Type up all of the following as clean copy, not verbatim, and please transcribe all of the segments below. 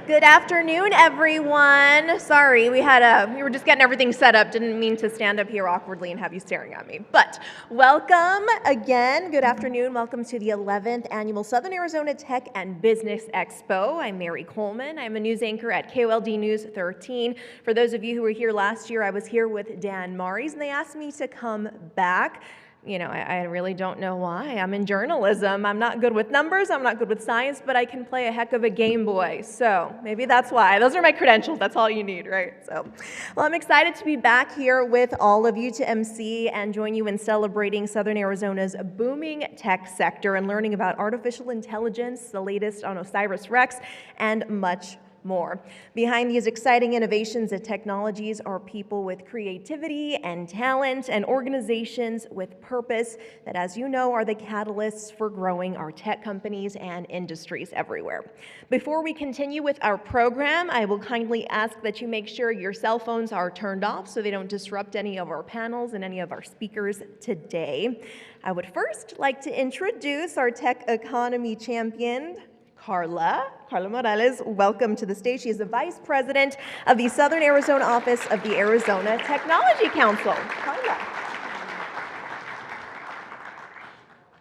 Good afternoon, everyone. Sorry, we were just getting everything set up. Didn't mean to stand up here awkwardly and have you staring at me. But welcome again. Good afternoon. Welcome to the 11th Annual Southern Arizona Tech and Business Expo. I'm Mary Coleman. I'm a news anchor at KOLD News 13. For those of you who were here last year, I was here with Dan Maries, and they asked me to come back. You know, I really don't know why. I'm in journalism. I'm not good with numbers. I'm not good with science, but I can play a heck of a Game Boy. So maybe that's why. Those are my credentials. That's all you need, right? So, well, I'm excited to be back here with all of you to MC and join you in celebrating Southern Arizona's booming tech sector and learning about artificial intelligence, the latest on Osiris-REx, and much more. Behind these exciting innovations and technologies are people with creativity and talent and organizations with purpose that, as you know, are the catalysts for growing our tech companies and industries everywhere. Before we continue with our program, I will kindly ask that you make sure your cell phones are turned off so they don't disrupt any of our panels and any of our speakers today. I would first like to introduce our tech economy champion, Carla Morales. Welcome to the stage. She is the Vice President of the Southern Arizona Office of the Arizona Technology Council. Carla.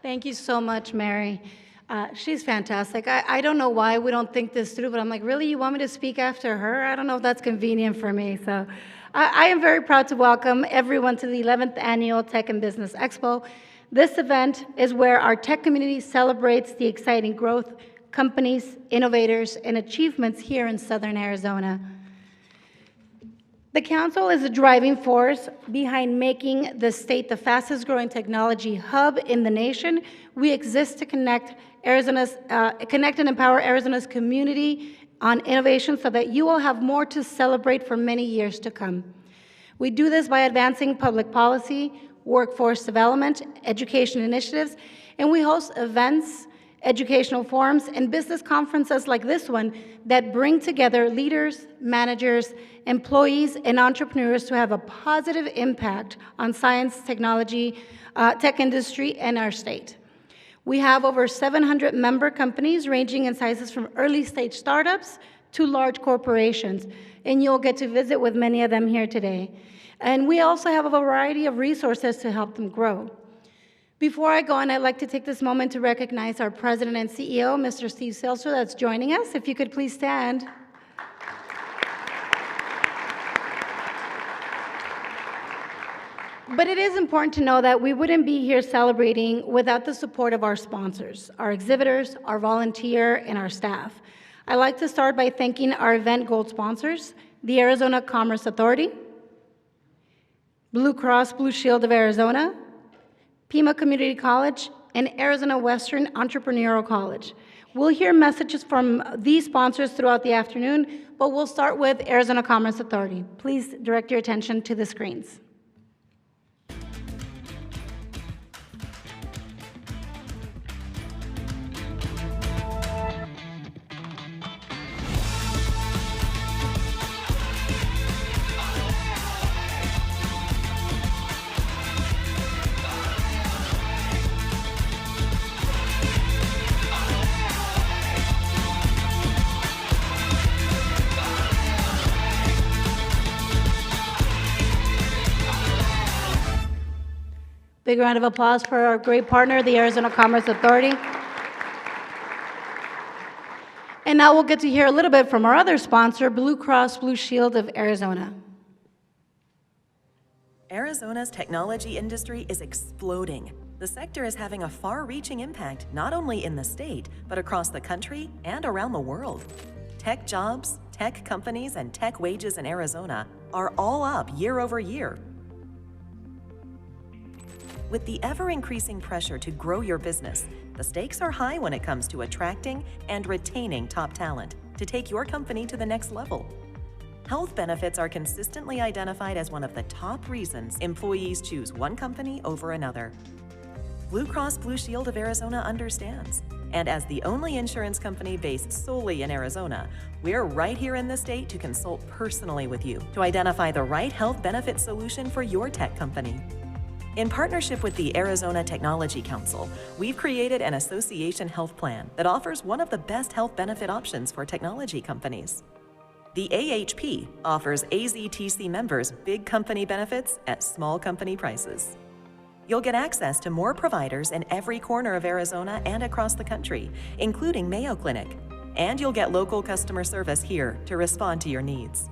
Thank you so much, Mary. She's fantastic. I don't know why we don't think this through, but I'm like, really, you want me to speak after her? I don't know if that's convenient for me. So I am very proud to welcome everyone to the 11th Annual Tech and Business Expo. This event is where our tech community celebrates the exciting growth, companies, innovators, and achievements here in Southern Arizona. The Council is the driving force behind making the state the fastest growing technology hub in the nation. We exist to connect and empower Arizona's community on innovation so that you will have more to celebrate for many years to come. We do this by advancing public policy, workforce development, education initiatives, and we host events, educational forums, and business conferences like this one that bring together leaders, managers, employees, and entrepreneurs to have a positive impact on science, technology, tech industry, and our state. We have over 700 member companies ranging in sizes from early-stage startups to large corporations, and you'll get to visit with many of them here today. And we also have a variety of resources to help them grow. Before I go on, I'd like to take this moment to recognize our President and CEO, Mr. Steve Seltzer, that's joining us. If you could please stand. But it is important to know that we wouldn't be here celebrating without the support of our sponsors, our exhibitors, our volunteer, and our staff. I'd like to start by thanking our event gold sponsors, the Arizona Commerce Authority, Blue Cross Blue Shield of Arizona, Pima Community College, and Arizona Western Entrepreneurial College. We'll hear messages from these sponsors throughout the afternoon, but we'll start with Arizona Commerce Authority. Please direct your attention to the screens. Big round of applause for our great partner, the Arizona Commerce Authority. And now we'll get to hear a little bit from our other sponsor, Blue Cross Blue Shield of Arizona. Arizona's technology industry is exploding. The sector is having a far-reaching impact not only in the state, but across the country and around the world. Tech jobs, tech companies, and tech wages in Arizona are all up year over year. With the ever-increasing pressure to grow your business, the stakes are high when it comes to attracting and retaining top talent to take your company to the next level. Health benefits are consistently identified as one of the top reasons employees choose one company over another. Blue Cross Blue Shield of Arizona understands, and as the only insurance company based solely in Arizona, we're right here in the state to consult personally with you to identify the right health benefit solution for your tech company. In partnership with the Arizona Technology Council, we've created an association health plan that offers one of the best health benefit options for technology companies. The AHP offers AZTC members big company benefits at small company prices. You'll get access to more providers in every corner of Arizona and across the country, including Mayo Clinic, and you'll get local customer service here to respond to your needs.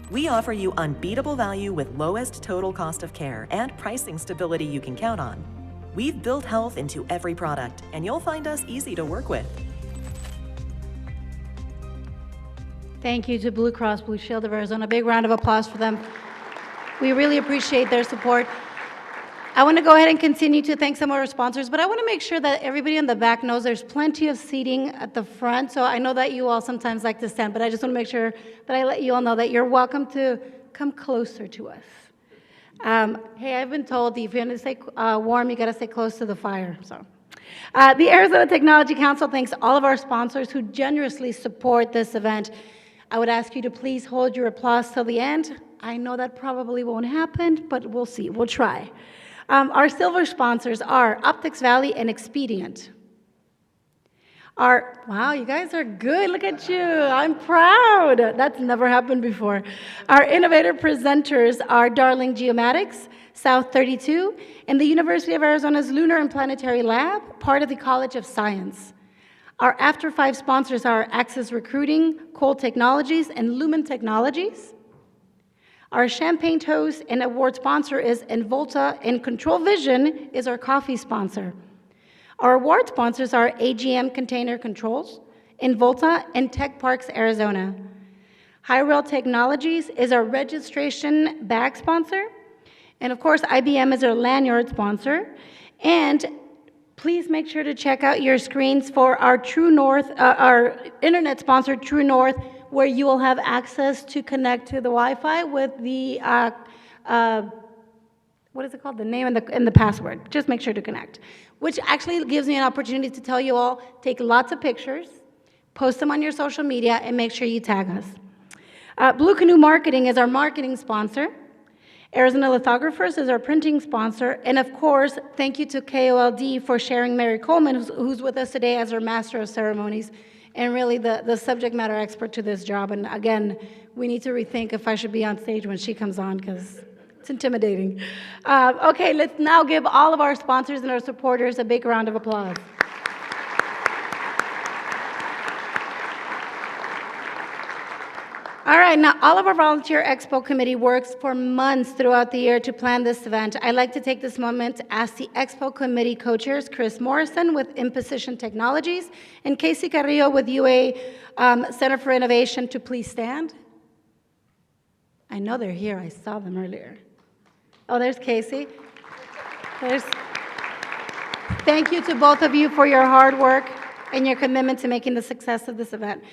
We offer you unbeatable value with lowest total cost of care and pricing stability you can count on. We've built health into every product, and you'll find us easy to work with. Thank you to Blue Cross Blue Shield of Arizona. A big round of applause for them. We really appreciate their support. I want to go ahead and continue to thank some of our sponsors, but I want to make sure that everybody in the back knows there's plenty of seating at the front. So I know that you all sometimes like to stand, but I just want to make sure that I let you all know that you're welcome to come closer to us. Hey, I've been told if you want to stay warm, you got to stay close to the fire. So, the Arizona Technology Council thanks all of our sponsors who generously support this event. I would ask you to please hold your applause till the end. I know that probably won't happen, but we'll see. We'll try. Our silver sponsors are Optics Valley and Expedient. Wow, you guys are good. Look at you. I'm proud. That's never happened before. Our innovator presenters are Darling Geomatics, South 32, and the University of Arizona's Lunar and Planetary Lab, part of the College of Science. Our After 5 sponsors are Access Recruiting, Cole Technologies, and Lumen Technologies. Our Champagne Toast and award sponsor is Envolta, and Control Vision is our coffee sponsor. Our award sponsors are AGM Container Controls, Envolta, and Tech Parks Arizona. High Rail Technologies is our registration bag sponsor. And of course, IBM is our lanyard sponsor. And please make sure to check out your screens for our True North, our internet sponsor, True North, where you will have access to connect to the Wi-Fi with the, what is it called? The name and the password. Just make sure to connect. Which actually gives me an opportunity to tell you all, take lots of pictures, post them on your social media, and make sure you tag us. Blue Canoe Marketing is our marketing sponsor. Arizona Lithographers is our printing sponsor. And of course, thank you to KOLD for sharing Mary Coleman, who's with us today as our Master of Ceremonies, and really the subject matter expert to this job. And again, we need to rethink if I should be on stage when she comes on, because it's intimidating. Okay, let's now give all of our sponsors and our supporters a big round of applause. All right, now all of our volunteer Expo committee works for months throughout the year to plan this event. I'd like to take this moment to ask the Expo committee co-chairs, Chris Morrison with Imposition Technologies and Casey Carrillo with UA Center for Innovation to please stand. I know they're here, I saw them earlier. Oh, there's Casey. Thank you to both of you for your hard work and your commitment to making the success of this event.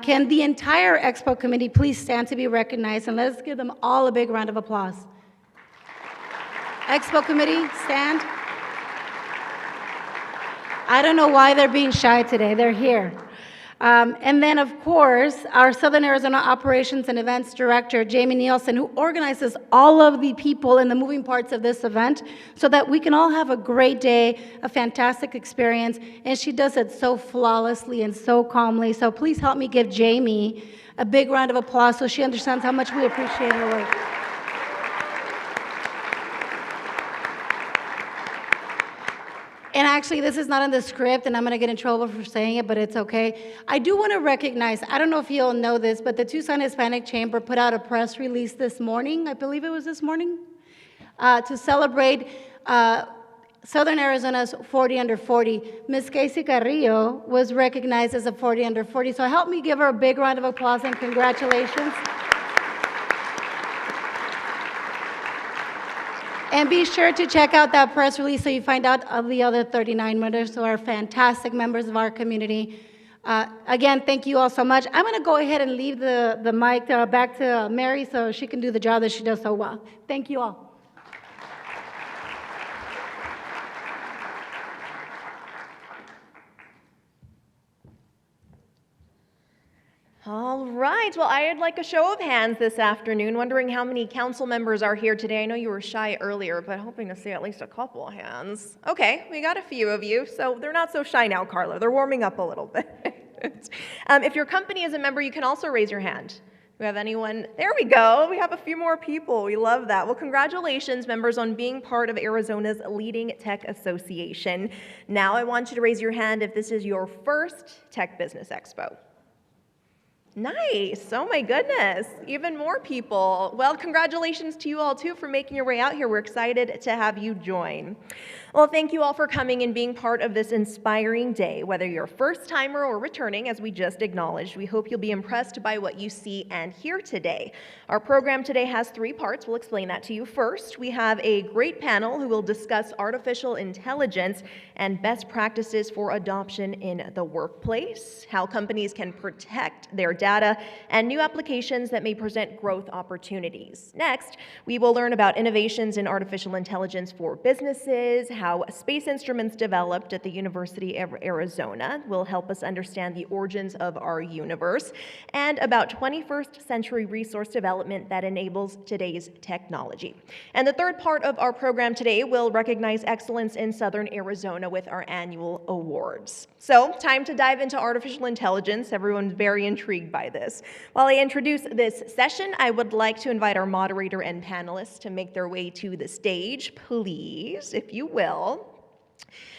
Can the entire Expo committee please stand to be recognized, and let's give them all a big round of applause. Expo committee, stand. I don't know why they're being shy today. They're here. And then, of course, our Southern Arizona Operations and Events Director, Jamie Nielsen, who organizes all of the people in the moving parts of this event so that we can all have a great day, a fantastic experience, and she does it so flawlessly and so calmly. So please help me give Jamie a big round of applause so she understands how much we appreciate her work. And actually, this is not in the script, and I'm going to get in trouble for saying it, but it's okay. I do want to recognize, I don't know if you'll know this, but the Tucson Hispanic Chamber put out a press release this morning, I believe it was this morning, to celebrate Southern Arizona's 40 under 40. Ms. Casey Carrillo was recognized as a 40 under 40, so help me give her a big round of applause and congratulations. And be sure to check out that press release so you find out of the other 39 winners who are fantastic members of our community. Again, thank you all so much. I'm going to go ahead and leave the mic back to Mary so she can do the job that she does so well. Thank you all. All right, well, I'd like a show of hands this afternoon, wondering how many council members are here today. I know you were shy earlier, but hoping to see at least a couple of hands. Okay, we got a few of you, so they're not so shy now, Carla. They're warming up a little bit. If your company is a member, you can also raise your hand. Do we have anyone? There we go. We have a few more people. We love that. Well, congratulations, members, on being part of Arizona's leading tech association. Now I want you to raise your hand if this is your first Tech Business Expo. Nice. Oh my goodness. Even more people. Well, congratulations to you all too for making your way out here. We're excited to have you join. Well, thank you all for coming and being part of this inspiring day. Whether you're a first timer or returning, as we just acknowledged, we hope you'll be impressed by what you see and hear today. Our program today has 3 parts. We'll explain that to you. First, we have a great panel who will discuss artificial intelligence and best practices for adoption in the workplace, how companies can protect their data, and new applications that may present growth opportunities. Next, we will learn about innovations in artificial intelligence for businesses, how space instruments developed at the University of Arizona will help us understand the origins of our universe, and about 21st century resource development that enables today's technology. And the third part of our program today will recognize excellence in Southern Arizona with our annual awards. So, time to dive into artificial intelligence. Everyone's very intrigued by this. While I introduce this session, I would like to invite our moderator and panelists to make their way to the stage, please, if you will.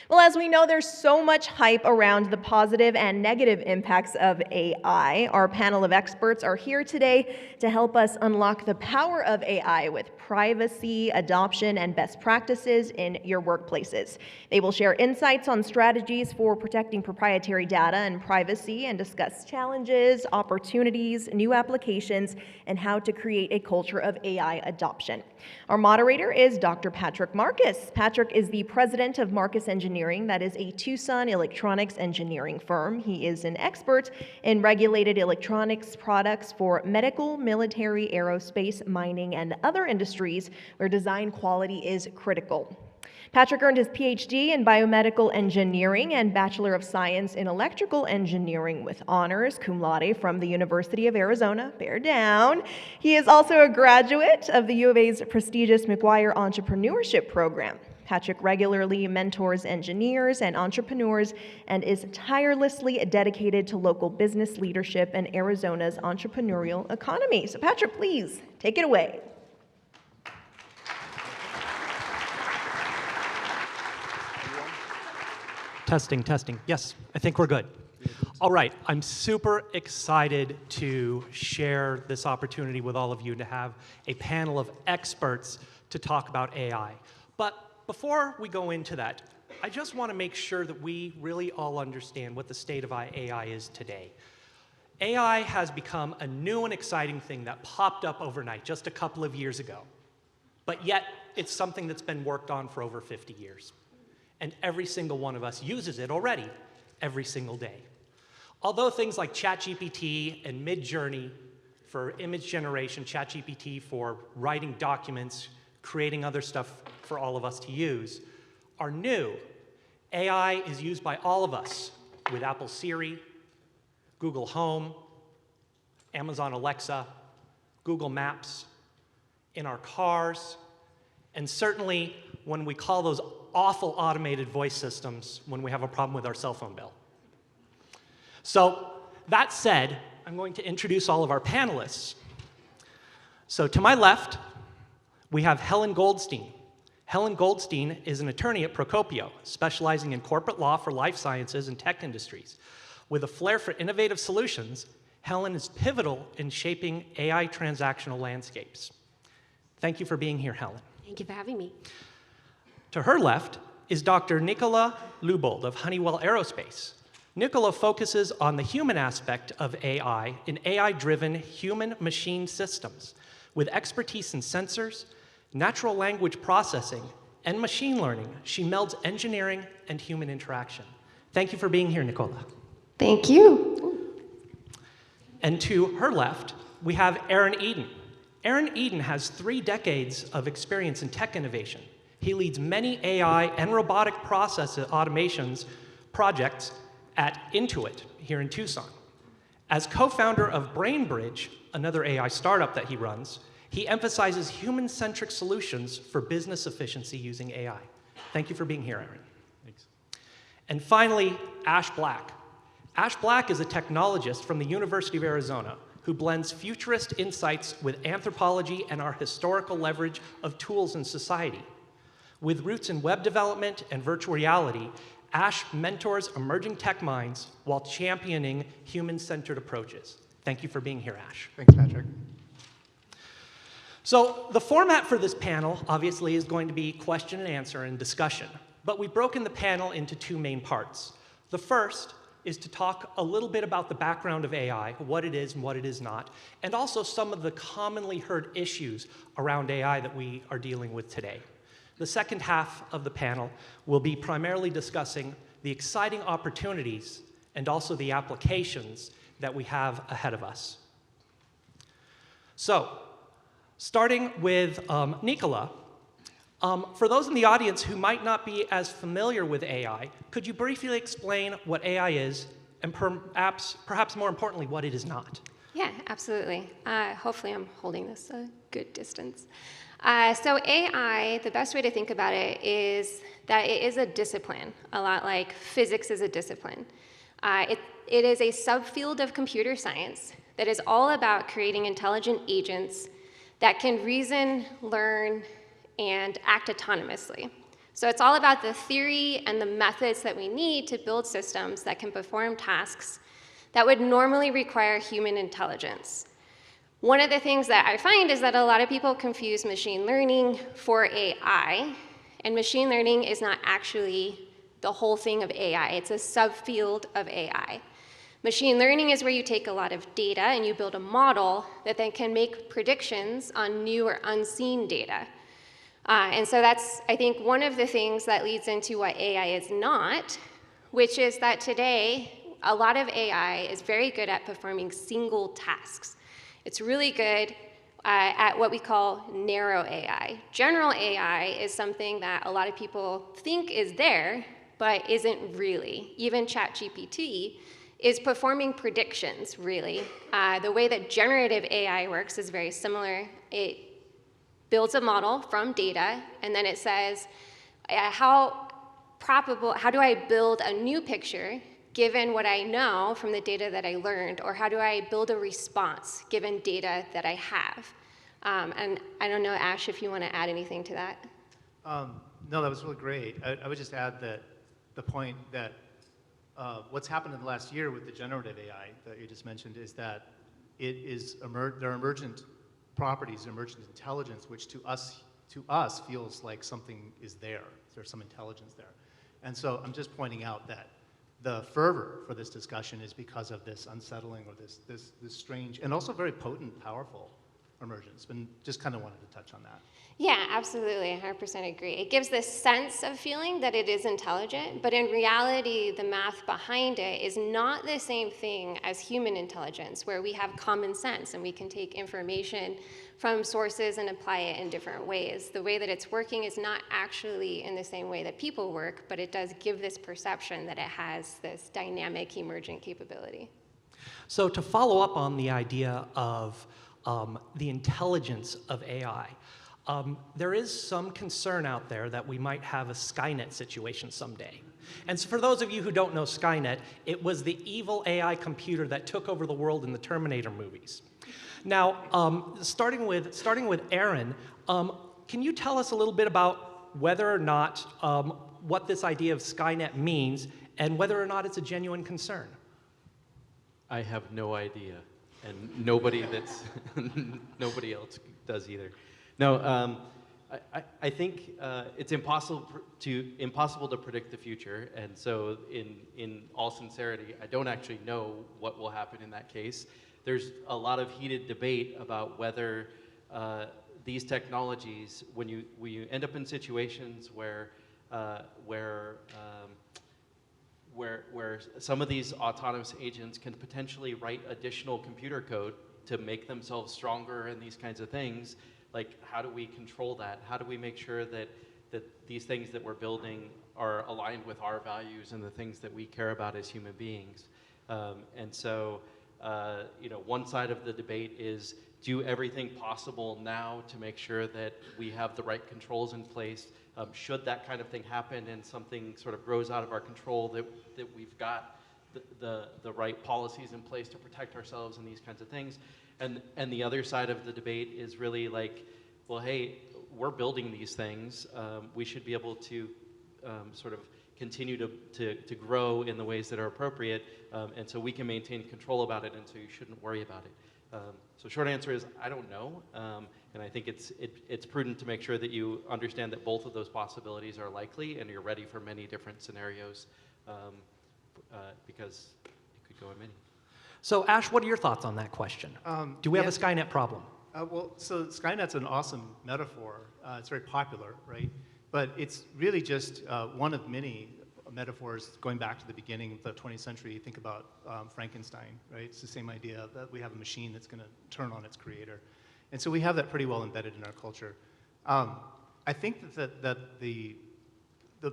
Well, as we know, there's so much hype around the positive and negative impacts of AI. Our panel of experts are here today to help us unlock the power of AI with privacy, adoption, and best practices in your workplaces. They will share insights on strategies for protecting proprietary data and privacy and discuss challenges, opportunities, new applications, and how to create a culture of AI adoption. Our moderator is Dr. Patrick Marcus. Patrick is the president of Marcus Engineering, that is a Tucson electronics engineering firm. He is an expert in regulated electronics products for medical, military, aerospace, mining, and other industries where design quality is critical. Patrick earned his PhD in biomedical engineering and Bachelor of Science in electrical engineering with honors cum laude from the University of Arizona. Bear down. He is also a graduate of the U of A's prestigious McGuire Entrepreneurship Program. Patrick regularly mentors engineers and entrepreneurs and is tirelessly dedicated to local business leadership and Arizona's entrepreneurial economy. So Patrick, please take it away. Testing, testing. Yes, I think we're good. All right, I'm super excited to share this opportunity with all of you to have a panel of experts to talk about AI. But before we go into that, I just want to make sure that we really all understand what the state of AI is today. AI has become a new and exciting thing that popped up overnight just a couple of years ago. But yet, it's something that's been worked on for over 50 years. And every single one of us uses it already, every single day. Although things like ChatGPT and Midjourney for image generation, ChatGPT for writing documents, creating other stuff for all of us to use, are new, AI is used by all of us with Apple Siri, Google Home, Amazon Alexa, Google Maps, in our cars, and certainly when we call those awful automated voice systems when we have a problem with our cell phone bill. So that said, I'm going to introduce all of our panelists. So to my left, we have Helen Goldstein. Helen Goldstein is an attorney at Procopio, specializing in corporate law for life sciences and tech industries. With a flair for innovative solutions, Helen is pivotal in shaping AI transactional landscapes. Thank you for being here, Helen. Thank you for having me. To her left is Dr. Nicola Lubold of Honeywell Aerospace. Nicola focuses on the human aspect of AI in AI-driven human-machine systems. With expertise in sensors, natural language processing, and machine learning, she melds engineering and human interaction. Thank you for being here, Nicola. Thank you. And to her left, we have Aaron Eden. Aaron Eden has 3 decades of experience in tech innovation. He leads many AI and robotic process automations projects at Intuit here in Tucson. As co-founder of BrainBridge, another AI startup that he runs, he emphasizes human-centric solutions for business efficiency using AI. Thank you for being here, Aaron. Thanks. And finally, Ash Black. Ash Black is a technologist from the University of Arizona who blends futurist insights with anthropology and our historical leverage of tools in society. With roots in web development and virtual reality, Ash mentors emerging tech minds while championing human-centered approaches. Thank you for being here, Ash. Thanks, Patrick. So the format for this panel, obviously, is going to be question and answer and discussion. But we've broken the panel into two main parts. The first is to talk a little bit about the background of AI, what it is and what it is not, and also some of the commonly heard issues around AI that we are dealing with today. The second half of the panel will be primarily discussing the exciting opportunities and also the applications that we have ahead of us. So, starting with Nicola, for those in the audience who might not be as familiar with AI, could you briefly explain what AI is and perhaps more importantly, what it is not? Yeah, absolutely. Hopefully I'm holding this a good distance. So AI, the best way to think about it is that it is a discipline, a lot like physics is a discipline. It is a subfield of computer science that is all about creating intelligent agents that can reason, learn, and act autonomously. So it's all about the theory and the methods that we need to build systems that can perform tasks that would normally require human intelligence. One of the things that I find is that a lot of people confuse machine learning for AI, and machine learning is not actually the whole thing of AI. It's a subfield of AI. Machine learning is where you take a lot of data and you build a model that then can make predictions on new or unseen data. And so that's, I think, one of the things that leads into what AI is not, which is that today, a lot of AI is very good at performing single tasks. It's really good at what we call narrow AI. General AI is something that a lot of people think is there, but isn't really. Even ChatGPT is performing predictions, really. The way that generative AI works is very similar. It builds a model from data, and then it says, how do I build a new picture given what I know from the data that I learned, or how do I build a response given data that I have? And I don't know, Ash, if you want to add anything to that. No, that was really great. I would just add that the point that what's happened in the last year with the generative AI that you just mentioned is that it is there are emergent properties, emergent intelligence, which to us feels like something is there. There's some intelligence there. And so I'm just pointing out that the fervor for this discussion is because of this unsettling or this strange and also very potent, powerful emergence. And just kind of wanted to touch on that. Yeah, absolutely, 100% agree. It gives this sense of feeling that it is intelligent, but in reality, the math behind it is not the same thing as human intelligence, where we have common sense and we can take information from sources and apply it in different ways. The way that it's working is not actually in the same way that people work, but it does give this perception that it has this dynamic, emergent capability. So to follow up on the idea of the intelligence of AI, there is some concern out there that we might have a Skynet situation someday. And so for those of you who don't know Skynet, it was the evil AI computer that took over the world in the Terminator movies. Now, starting with Aaron, can you tell us a little bit about whether or not what this idea of Skynet means and whether or not it's a genuine concern? I have no idea, and nobody else does either. No, I think it's impossible to predict the future, and so in all sincerity, I don't actually know what will happen in that case. There's a lot of heated debate about whether these technologies, when you end up in situations where some of these autonomous agents can potentially write additional computer code to make themselves stronger and these kinds of things. Like, how do we control that? How do we make sure that these things that we're building are aligned with our values and the things that we care about as human beings? And so one side of the debate is do everything possible now to make sure that we have the right controls in place. Should that kind of thing happen and something sort of grows out of our control, that we've got the right policies in place to protect ourselves and these kinds of things. And the other side of the debate is really like, well, hey, we're building these things. We should be able to sort of continue to grow in the ways that are appropriate, and so we can maintain control about it, and so you shouldn't worry about it. So short answer is, I don't know, and I think it's prudent to make sure that you understand that both of those possibilities are likely, and you're ready for many different scenarios, because it could go in many. So Ash, what are your thoughts on that question? Do we have a Skynet problem? Well, so Skynet's an awesome metaphor. It's very popular, right? But it's really just one of many metaphors going back to the beginning of the 20th century. You think about Frankenstein, right? It's the same idea that we have a machine that's going to turn on its creator. And so we have that pretty well embedded in our culture. I think that the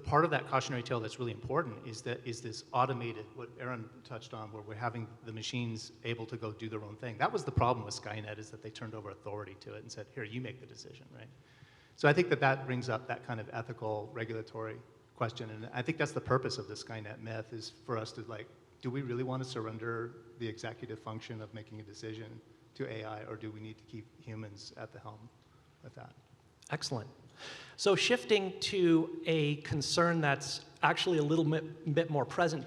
part of that cautionary tale that's really important is this automated, what Aaron touched on, where we're having the machines able to go do their own thing. That was the problem with Skynet, is that they turned over authority to it and said, here, you make the decision, right? So I think that brings up that kind of ethical, regulatory question, and I think that's the purpose of the Skynet myth, is for us to do we really want to surrender the executive function of making a decision to AI, or do we need to keep humans at the helm with that? Excellent. So shifting to a concern that's actually a little bit more present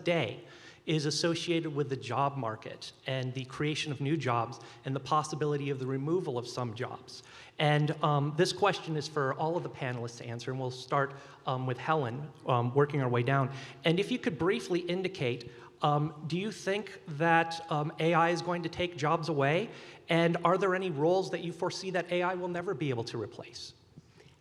day, is associated with the job market and the creation of new jobs and the possibility of the removal of some jobs. And this question is for all of the panelists to answer, and we'll start with Helen, working our way down. And if you could briefly indicate, do you think that AI is going to take jobs away? And are there any roles that you foresee that AI will never be able to replace?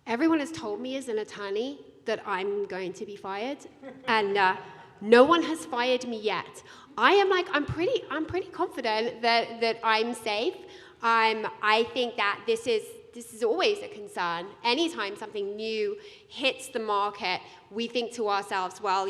Everyone has told me as an attorney that I'm going to be fired, and no one has fired me yet. I'm pretty confident that I'm safe. I think that this is always a concern. Anytime something new hits the market, we think to ourselves, well,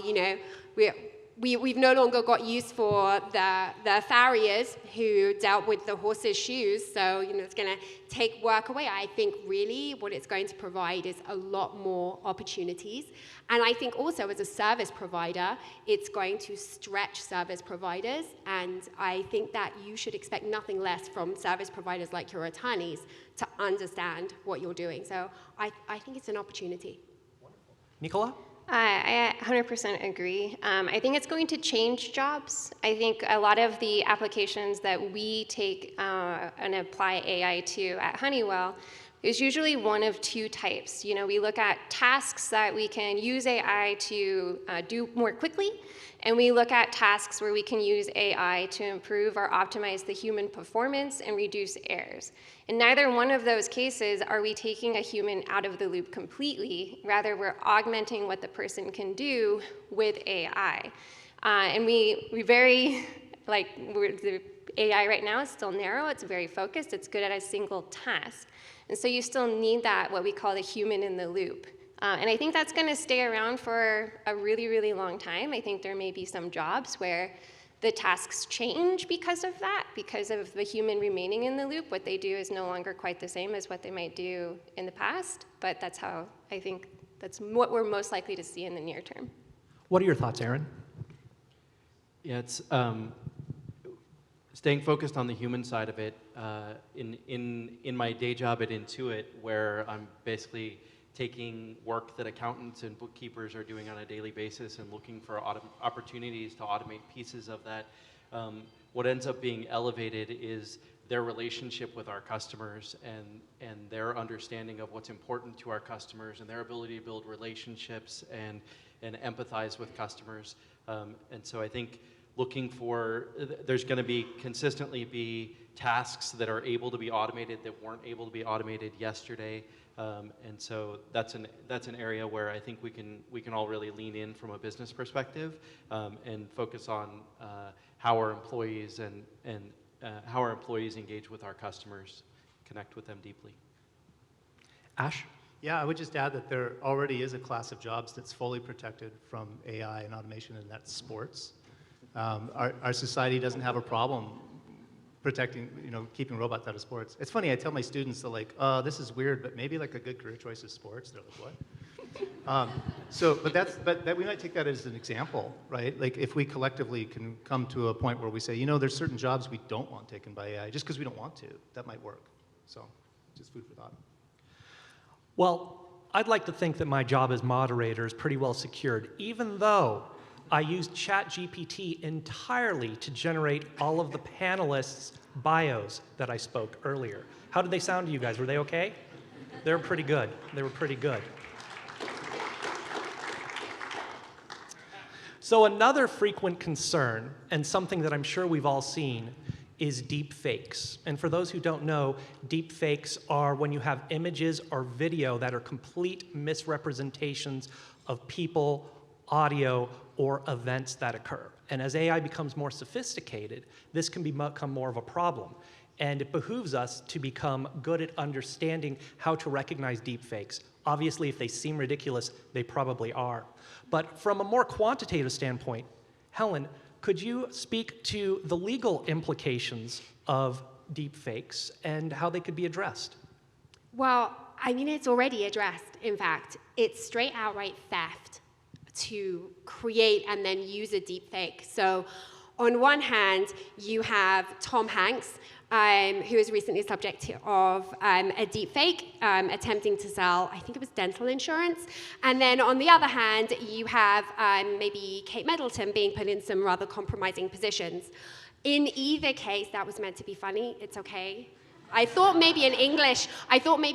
we've no longer got use for the farriers who dealt with the horses' shoes, so it's going to take work away. I think really what it's going to provide is a lot more opportunities. And I think also as a service provider, it's going to stretch service providers, and I think that you should expect nothing less from service providers like your attorneys to understand what you're doing. So I think it's an opportunity. Wonderful. Nicola? I 100% agree. I think it's going to change jobs. I think a lot of the applications that we take and apply AI to at Honeywell is usually one of two types. We look at tasks that we can use AI to do more quickly, and we look at tasks where we can use AI to improve or optimize the human performance and reduce errors. In neither one of those cases are we taking a human out of the loop completely. Rather, we're augmenting what the person can do with AI. And the AI right now is still narrow, it's very focused, it's good at a single task. And so you still need that, what we call the human in the loop. And I think that's going to stay around for a really, really long time. I think there may be some jobs where the tasks change because of that, because of the human remaining in the loop. What they do is no longer quite the same as what they might do in the past, but that's how I think that's what we're most likely to see in the near term. What are your thoughts, Aaron? Yeah, it's staying focused on the human side of it. In my day job at Intuit, where I'm basically taking work that accountants and bookkeepers are doing on a daily basis and looking for opportunities to automate pieces of that, what ends up being elevated is their relationship with our customers and their understanding of what's important to our customers and their ability to build relationships and empathize with customers. And so I think looking for, there's going to consistently be tasks that are able to be automated that weren't able to be automated yesterday. And so that's an area where I think we can all really lean in from a business perspective and focus on how our employees and how our employees engage with our customers, connect with them deeply. Ash? Yeah, I would just add that there already is a class of jobs that's fully protected from AI and automation, and that's sports. Our society doesn't have a problem protecting, keeping robots out of sports. It's funny, I tell my students, they're like, this is weird, but maybe like a good career choice is sports. They're like, what? But we might take that as an example, right? Like if we collectively can come to a point where we say, there's certain jobs we don't want taken by AI, just because we don't want to, that might work. So, just food for thought. Well, I'd like to think that my job as moderator is pretty well secured, even though I used ChatGPT entirely to generate all of the panelists' bios that I spoke earlier. How did they sound to you guys? Were they okay? They were pretty good. They were pretty good. So another frequent concern, and something that I'm sure we've all seen, is deep fakes. And for those who don't know, deep fakes are when you have images or video that are complete misrepresentations of people, audio, or events that occur. And as AI becomes more sophisticated, this can become more of a problem. And it behooves us to become good at understanding how to recognize deep fakes. Obviously, if they seem ridiculous, they probably are. But from a more quantitative standpoint, Helen, could you speak to the legal implications of deep fakes and how they could be addressed? Well, I mean, it's already addressed, in fact. It's straight outright theft to create and then use a deep fake. So on one hand, you have Tom Hanks, who was recently subject of a deep fake, attempting to sell, I think it was dental insurance. And then on the other hand, you have maybe Kate Middleton being put in some rather compromising positions. In either case, that was meant to be funny. It's okay. I thought maybe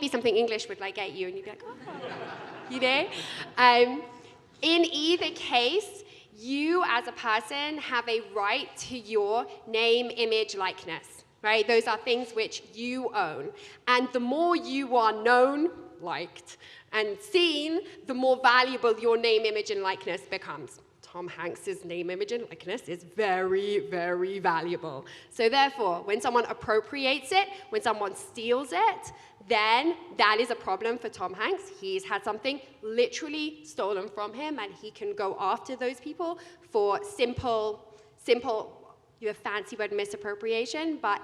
something English would get you, and you'd be like, oh, in either case, you as a person have a right to your name, image, likeness. Right? Those are things which you own. And the more you are known, liked, and seen, the more valuable your name, image, and likeness becomes. Tom Hanks's name, image, and likeness is very, very valuable. So therefore, when someone appropriates it, when someone steals it, then that is a problem for Tom Hanks. He's had something literally stolen from him, and he can go after those people for simple, you have fancy word misappropriation, but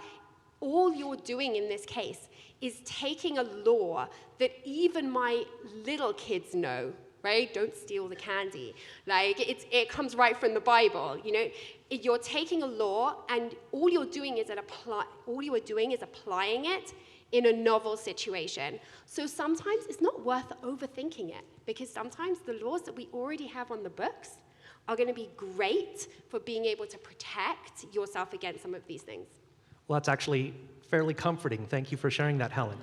all you're doing in this case is taking a law that even my little kids know, right? Don't steal the candy. It comes right from the Bible, You're taking a law, and all you are doing is applying it in a novel situation. So sometimes it's not worth overthinking it, because sometimes the laws that we already have on the books are going to be great for being able to protect yourself against some of these things. Well, that's actually fairly comforting. Thank you for sharing that, Helen.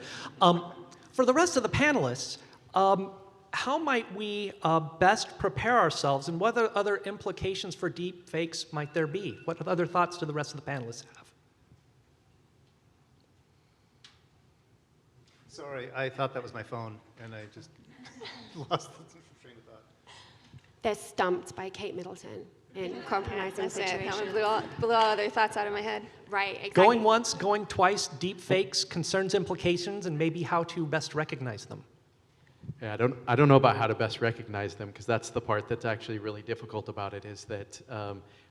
For the rest of the panelists, how might we best prepare ourselves, and what other implications for deep fakes might there be? What other thoughts do the rest of the panelists have? Sorry, I thought that was my phone, and I just lost the train of thought. They're stumped by Kate Middleton in compromising situations. That blew all other thoughts out of my head. Right, exactly. Going once, going twice, deep fakes, concerns, implications, and maybe how to best recognize them. Yeah, I don't know about how to best recognize them, because that's the part that's actually really difficult about it, is that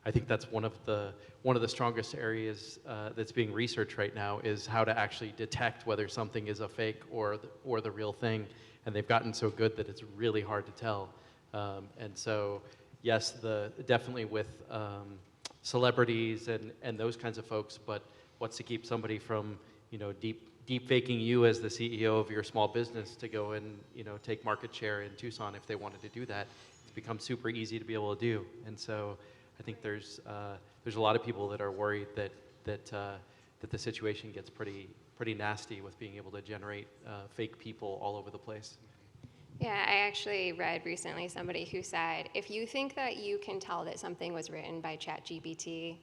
I think that's one of the strongest areas that's being researched right now, is how to actually detect whether something is a fake or the real thing. And they've gotten so good that it's really hard to tell. And so, yes, definitely with celebrities and those kinds of folks, but what's to keep somebody from deep faking you as the CEO of your small business to go and take market share in Tucson if they wanted to do that? It's become super easy to be able to do. And so I think there's a lot of people that are worried that the situation gets pretty nasty with being able to generate fake people all over the place. Yeah, I actually read recently somebody who said, if you think that you can tell that something was written by ChatGPT,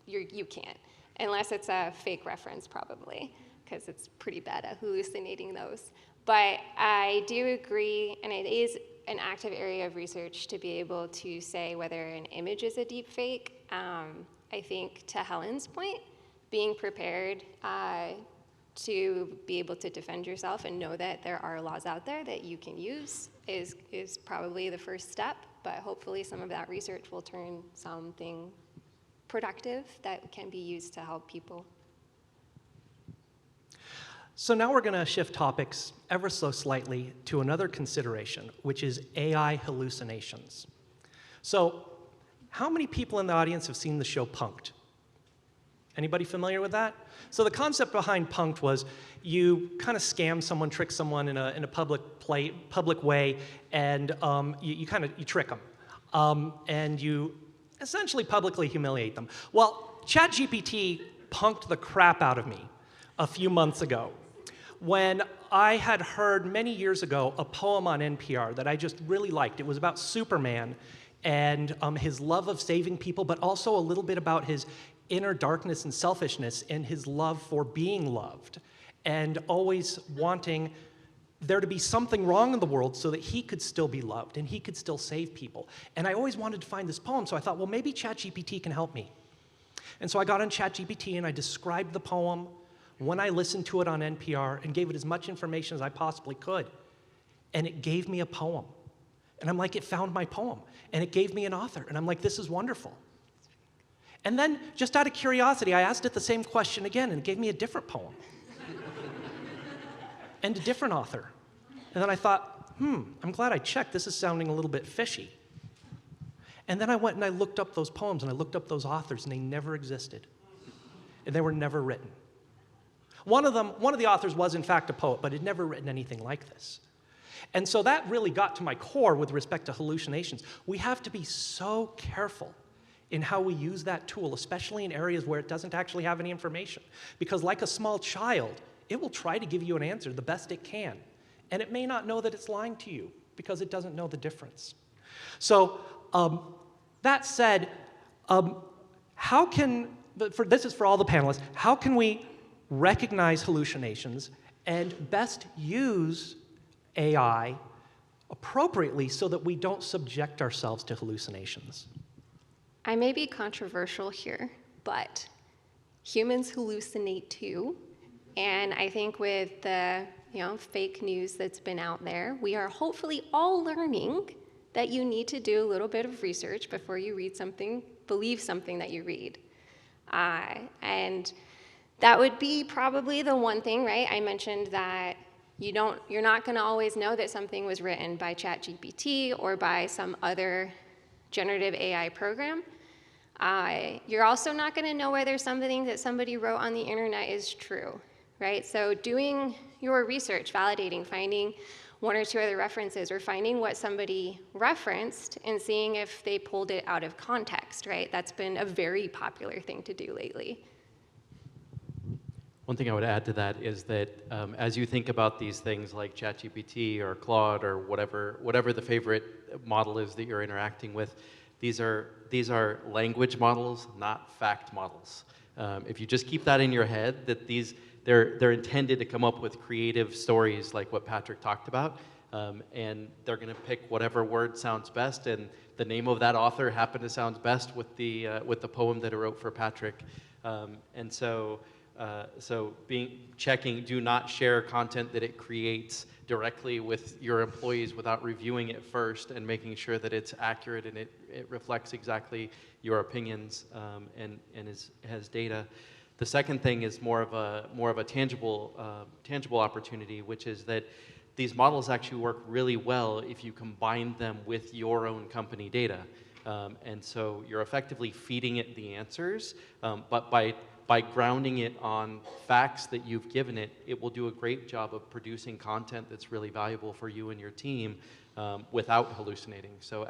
you can't, unless it's a fake reference probably, because it's pretty bad at hallucinating those. But I do agree, and it is an active area of research to be able to say whether an image is a deep fake. I think, to Helen's point, being prepared to be able to defend yourself and know that there are laws out there that you can use is probably the first step, but hopefully some of that research will turn something productive that can be used to help people. So now we're going to shift topics ever so slightly to another consideration, which is AI hallucinations. So how many people in the audience have seen the show Punk'd? Anybody familiar with that? So the concept behind Punk'd was you kind of scam someone, trick someone in a public way, and you trick them, and you essentially publicly humiliate them. Well, ChatGPT punked the crap out of me a few months ago when I had heard many years ago a poem on NPR that I just really liked. It was about Superman and his love of saving people, but also a little bit about his inner darkness and selfishness and his love for being loved and always wanting there to be something wrong in the world so that he could still be loved and he could still save people. And I always wanted to find this poem, so I thought, well, maybe ChatGPT can help me. And so I got on ChatGPT and I described the poem when I listened to it on NPR and gave it as much information as I possibly could. And it gave me a poem. And I'm like, it found my poem. And it gave me an author. And I'm like, this is wonderful. And then, just out of curiosity, I asked it the same question again, and it gave me a different poem. And a different author. And then I thought, I'm glad I checked. This is sounding a little bit fishy. And then I went and I looked up those poems, and I looked up those authors, and they never existed. And they were never written. One of the authors was, in fact, a poet, but had never written anything like this. And so that really got to my core with respect to hallucinations. We have to be so careful in how we use that tool, especially in areas where it doesn't actually have any information. Because like a small child, it will try to give you an answer the best it can. And it may not know that it's lying to you because it doesn't know the difference. So that said, this is for all the panelists, how can we recognize hallucinations and best use AI appropriately so that we don't subject ourselves to hallucinations? I may be controversial here, but humans hallucinate too. And I think with the fake news that's been out there, we are hopefully all learning that you need to do a little bit of research before you read something, believe something that you read. And that would be probably the one thing, right? I mentioned that you're not going to always know that something was written by ChatGPT or by some other generative AI program. You're also not going to know whether something that somebody wrote on the internet is true, right? So doing your research, validating, finding one or two other references, or finding what somebody referenced and seeing if they pulled it out of context, right? That's been a very popular thing to do lately. One thing I would add to that is that as you think about these things like ChatGPT or Claude or whatever the favorite model is that you're interacting with, these are language models, not fact models. If you just keep that in your head, that they're intended to come up with creative stories like what Patrick talked about, and they're going to pick whatever word sounds best, and the name of that author happened to sound best with the poem that I wrote for Patrick, and so checking, do not share content that it creates directly with your employees without reviewing it first and making sure that it's accurate and it reflects exactly your opinions and has data. The second thing is more of a tangible opportunity, which is that these models actually work really well if you combine them with your own company data. And so you're effectively feeding it the answers, but by grounding it on facts that you've given it, it will do a great job of producing content that's really valuable for you and your team without hallucinating. So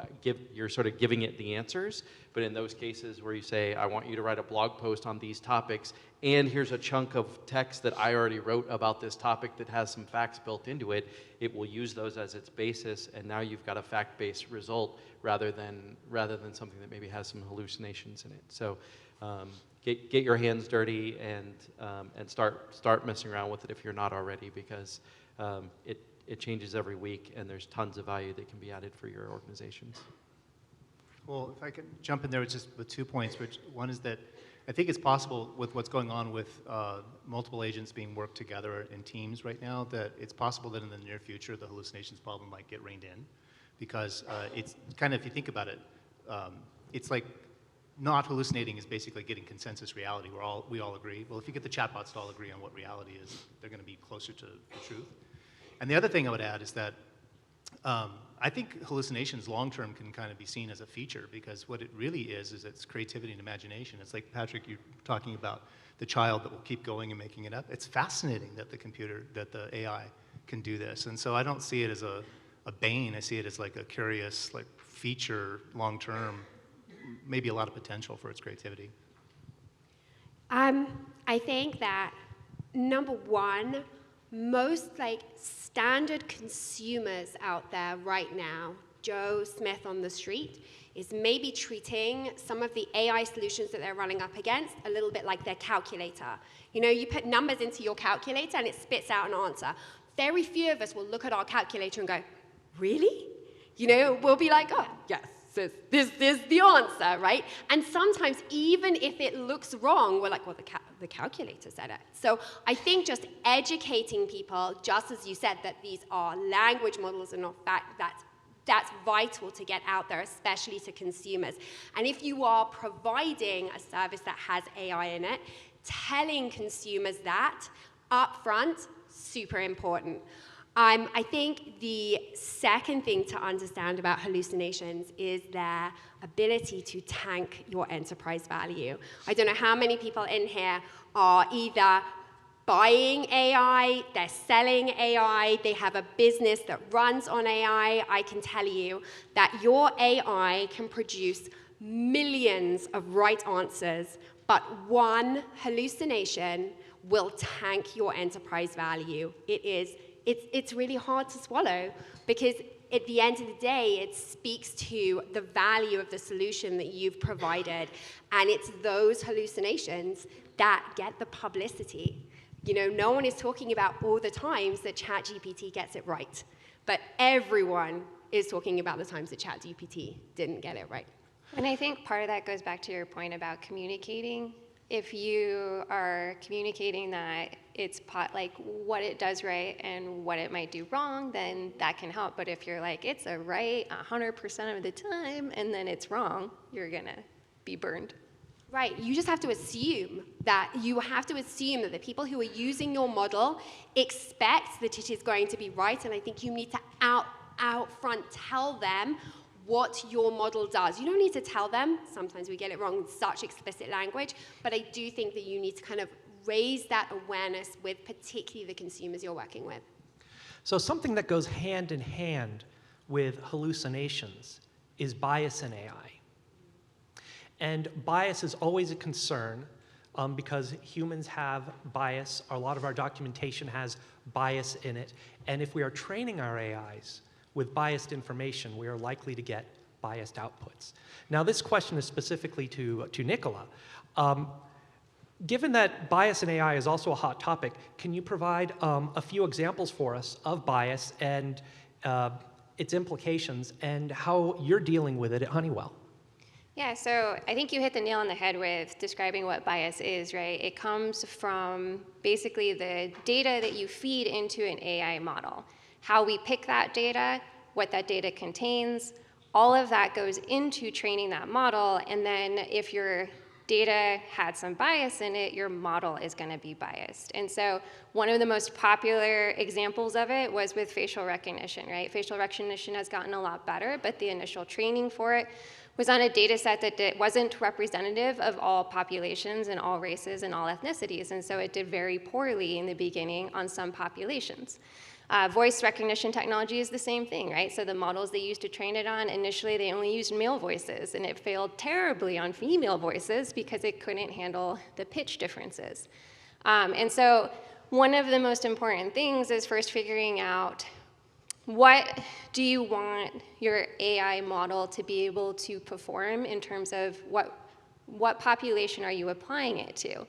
you're sort of giving it the answers, but in those cases where you say, I want you to write a blog post on these topics, and here's a chunk of text that I already wrote about this topic that has some facts built into it, it will use those as its basis, and now you've got a fact-based result rather than something that maybe has some hallucinations in it. So get your hands dirty and start messing around with it if you're not already, because it changes every week and there's tons of value that can be added for your organizations. Well, if I could jump in there with 2 points, which one is that I think it's possible with what's going on with multiple agents being worked together in teams right now, that it's possible that in the near future the hallucinations problem might get reined in, because it's kind of, if you think about it, it's like not hallucinating is basically getting consensus reality where we all agree. Well, if you get the chatbots to all agree on what reality is, they're going to be closer to the truth. And the other thing I would add is that I think hallucinations long-term can kind of be seen as a feature, because what it really is it's creativity and imagination. It's like, Patrick, you're talking about the child that will keep going and making it up. It's fascinating that the AI can do this. And so I don't see it as a bane. I see it as like a curious feature long-term, maybe a lot of potential for its creativity. I think that, number one, most standard consumers out there right now, Joe Smith on the street, is maybe treating some of the AI solutions that they're running up against a little bit like their calculator. You know, you put numbers into your calculator and it spits out an answer. Very few of us will look at our calculator and go, really? You know, we'll be like, oh, yes, this is the answer, right? And sometimes, even if it looks wrong, we're like, well, the calculator said it. So I think just educating people, just as you said, that these are language models and not fact, that's vital to get out there, especially to consumers. And if you are providing a service that has AI in it, telling consumers that up front, super important. I think the second thing to understand about hallucinations is their ability to tank your enterprise value. I don't know how many people in here are either buying AI, they're selling AI, they have a business that runs on AI. I can tell you that your AI can produce millions of right answers, but one hallucination will tank your enterprise value. It's really hard to swallow, because at the end of the day, it speaks to the value of the solution that you've provided, and it's those hallucinations that get the publicity. You know, no one is talking about all the times that ChatGPT gets it right, but everyone is talking about the times that ChatGPT didn't get it right. And I think part of that goes back to your point about communicating. If you are communicating that it's what it does right and what it might do wrong, then that can help. But if you're like, it's a right 100% of the time, and then it's wrong, you're gonna be burned. Right, you just have to assume that the people who are using your model expect that it is going to be right, and I think you need to out front tell them what your model does. You don't need to tell them. Sometimes we get it wrong in such explicit language, but I do think that you need to kind of raise that awareness with particularly the consumers you're working with. So something that goes hand in hand with hallucinations is bias in AI. And bias is always a concern because humans have bias. A lot of our documentation has bias in it. And if we are training our AIs with biased information, we are likely to get biased outputs. Now, this question is specifically to Nicola. Given that bias in AI is also a hot topic, can you provide a few examples for us of bias and its implications and how you're dealing with it at Honeywell? Yeah, so I think you hit the nail on the head with describing what bias is, right? It comes from basically the data that you feed into an AI model. How we pick that data, what that data contains, all of that goes into training that model, and then if your data had some bias in it, your model is going to be biased. And so one of the most popular examples of it was with facial recognition, right? Facial recognition has gotten a lot better, but the initial training for it was on a data set that wasn't representative of all populations and all races and all ethnicities, and so it did very poorly in the beginning on some populations. Voice recognition technology is the same thing, right? So the models they used to train it on, initially they only used male voices, and it failed terribly on female voices because it couldn't handle the pitch differences. And so one of the most important things is first figuring out what do you want your AI model to be able to perform in terms of what population are you applying it to?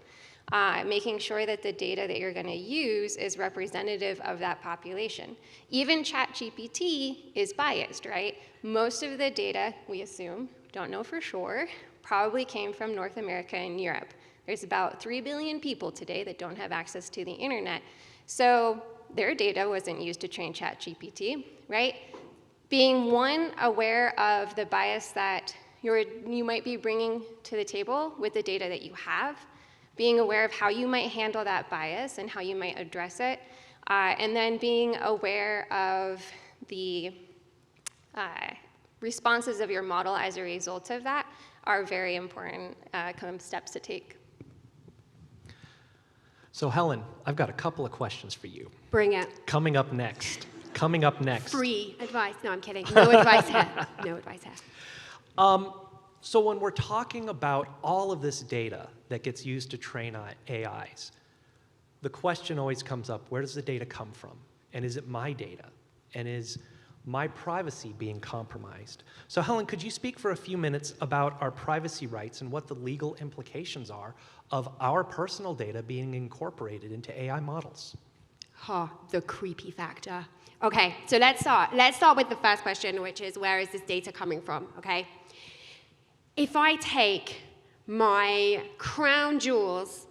Making sure that the data that you're going to use is representative of that population. Even ChatGPT is biased, right? Most of the data, we assume, don't know for sure, probably came from North America and Europe. There's about 3 billion people today that don't have access to the internet. So their data wasn't used to train ChatGPT, right? Being one, aware of the bias that you might be bringing to the table with the data that you have, being aware of how you might handle that bias and how you might address it, and then being aware of the responses of your model as a result of that are very important kind of steps to take. So Helen, I've got a couple of questions for you. Bring it. Coming up next. Free advice. No, I'm kidding. No advice here. No advice here. So when we're talking about all of this data that gets used to train AIs, the question always comes up, where does the data come from? And is it my data? And is my privacy being compromised? So Helen, could you speak for a few minutes about our privacy rights and what the legal implications are of our personal data being incorporated into AI models? The creepy factor. Okay, so let's start with the first question, which is, where is this data coming from, okay? If I take my crown jewels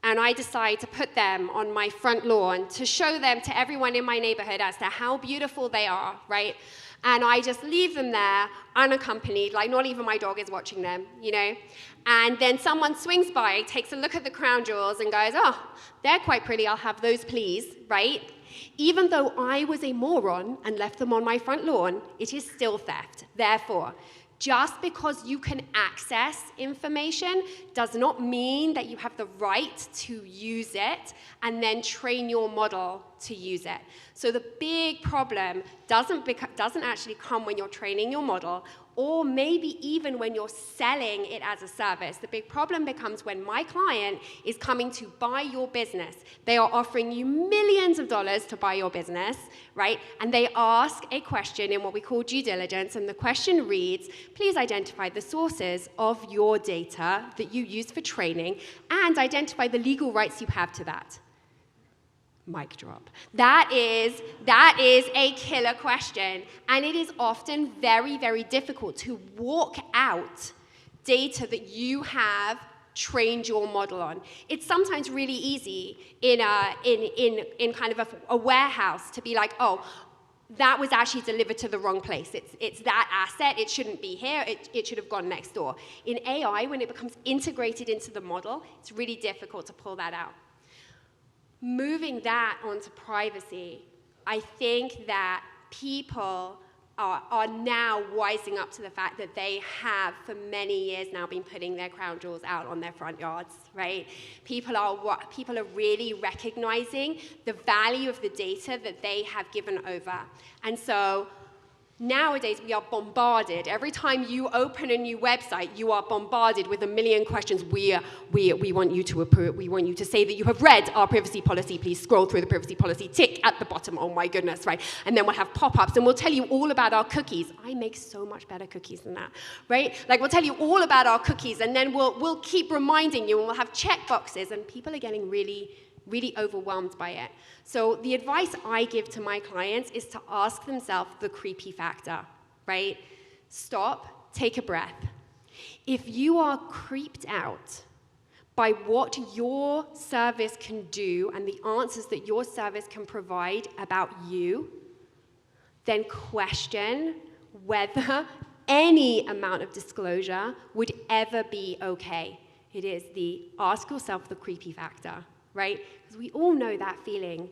and I decide to put them on my front lawn to show them to everyone in my neighborhood as to how beautiful they are, right? And I just leave them there unaccompanied, like not even my dog is watching them, you know? And then someone swings by, takes a look at the crown jewels and goes, oh, they're quite pretty, I'll have those please, right? Even though I was a moron and left them on my front lawn, it is still theft. Therefore, just because you can access information does not mean that you have the right to use it and then train your model to use it. So the big problem doesn't actually come when you're training your model, or maybe even when you're selling it as a service. The big problem becomes when my client is coming to buy your business. They are offering you millions of dollars to buy your business, right? And they ask a question in what we call due diligence, and the question reads, please identify the sources of your data that you use for training and identify the legal rights you have to that. Mic drop. That is a killer question, and it is often very, very difficult to walk out data that you have trained your model on. It's sometimes really easy in kind of a warehouse to be like, oh, that was actually delivered to the wrong place. It's that asset. It shouldn't be here. It should have gone next door. In AI, when it becomes integrated into the model, it's really difficult to pull that out. Moving that onto privacy, I think that people are now wising up to the fact that they have, for many years now, been putting their crown jewels out on their front yards, right? People are really recognizing the value of the data that they have given over. And so nowadays, we are bombarded. Every time you open a new website, you are bombarded with a million questions. We want you to approve. We want you to say that you have read our privacy policy. Please scroll through the privacy policy. Tick at the bottom. Oh my goodness, right? And then we'll have pop-ups, and we'll tell you all about our cookies. I make so much better cookies than that, right? Like, we'll tell you all about our cookies, and then we'll keep reminding you, and we'll have check boxes, and people are getting really overwhelmed by it. So the advice I give to my clients is to ask themselves the creepy factor, right? Stop, take a breath. If you are creeped out by what your service can do and the answers that your service can provide about you, then question whether any amount of disclosure would ever be okay. It is the ask yourself the creepy factor, right? Because we all know that feeling.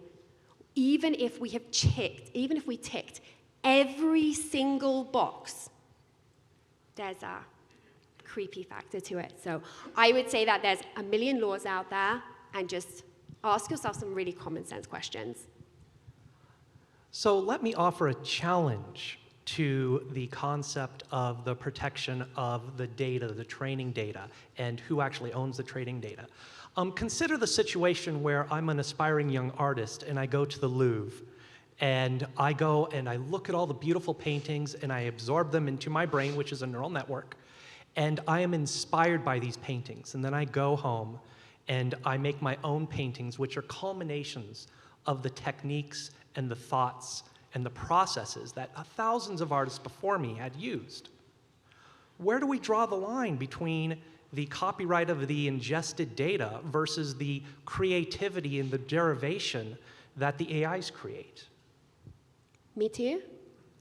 Even if we ticked every single box, there's a creepy factor to it. So I would say that there's a million laws out there, and just ask yourself some really common sense questions. So let me offer a challenge to the concept of the protection of the data, the training data, and who actually owns the training data. Consider the situation where I'm an aspiring young artist and I go to the Louvre, and I go and I look at all the beautiful paintings and I absorb them into my brain, which is a neural network, and I am inspired by these paintings. And then I go home and I make my own paintings, which are culminations of the techniques and the thoughts and the processes that thousands of artists before me had used. Where do we draw the line between the copyright of the ingested data versus the creativity and the derivation that the AIs create? Me too?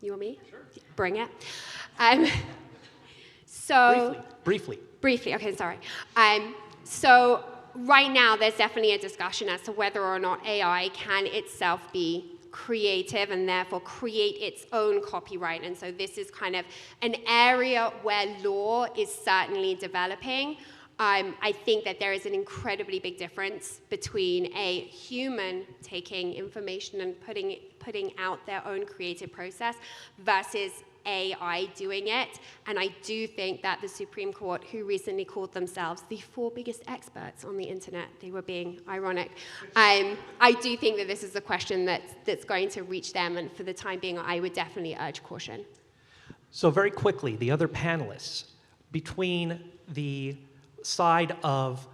You or me? Sure. Bring it. So Briefly. Briefly, okay, sorry. So right now, there's definitely a discussion as to whether or not AI can itself be creative and therefore create its own copyright. And so this is kind of an area where law is certainly developing. I think that there is an incredibly big difference between a human taking information and putting out their own creative process versus AI doing it. And I do think that the Supreme Court, who recently called themselves the 4 biggest experts on the internet, they were being ironic, I do think that this is a question that's going to reach them, and for the time being, I would definitely urge caution. So very quickly, the other panelists, between the side of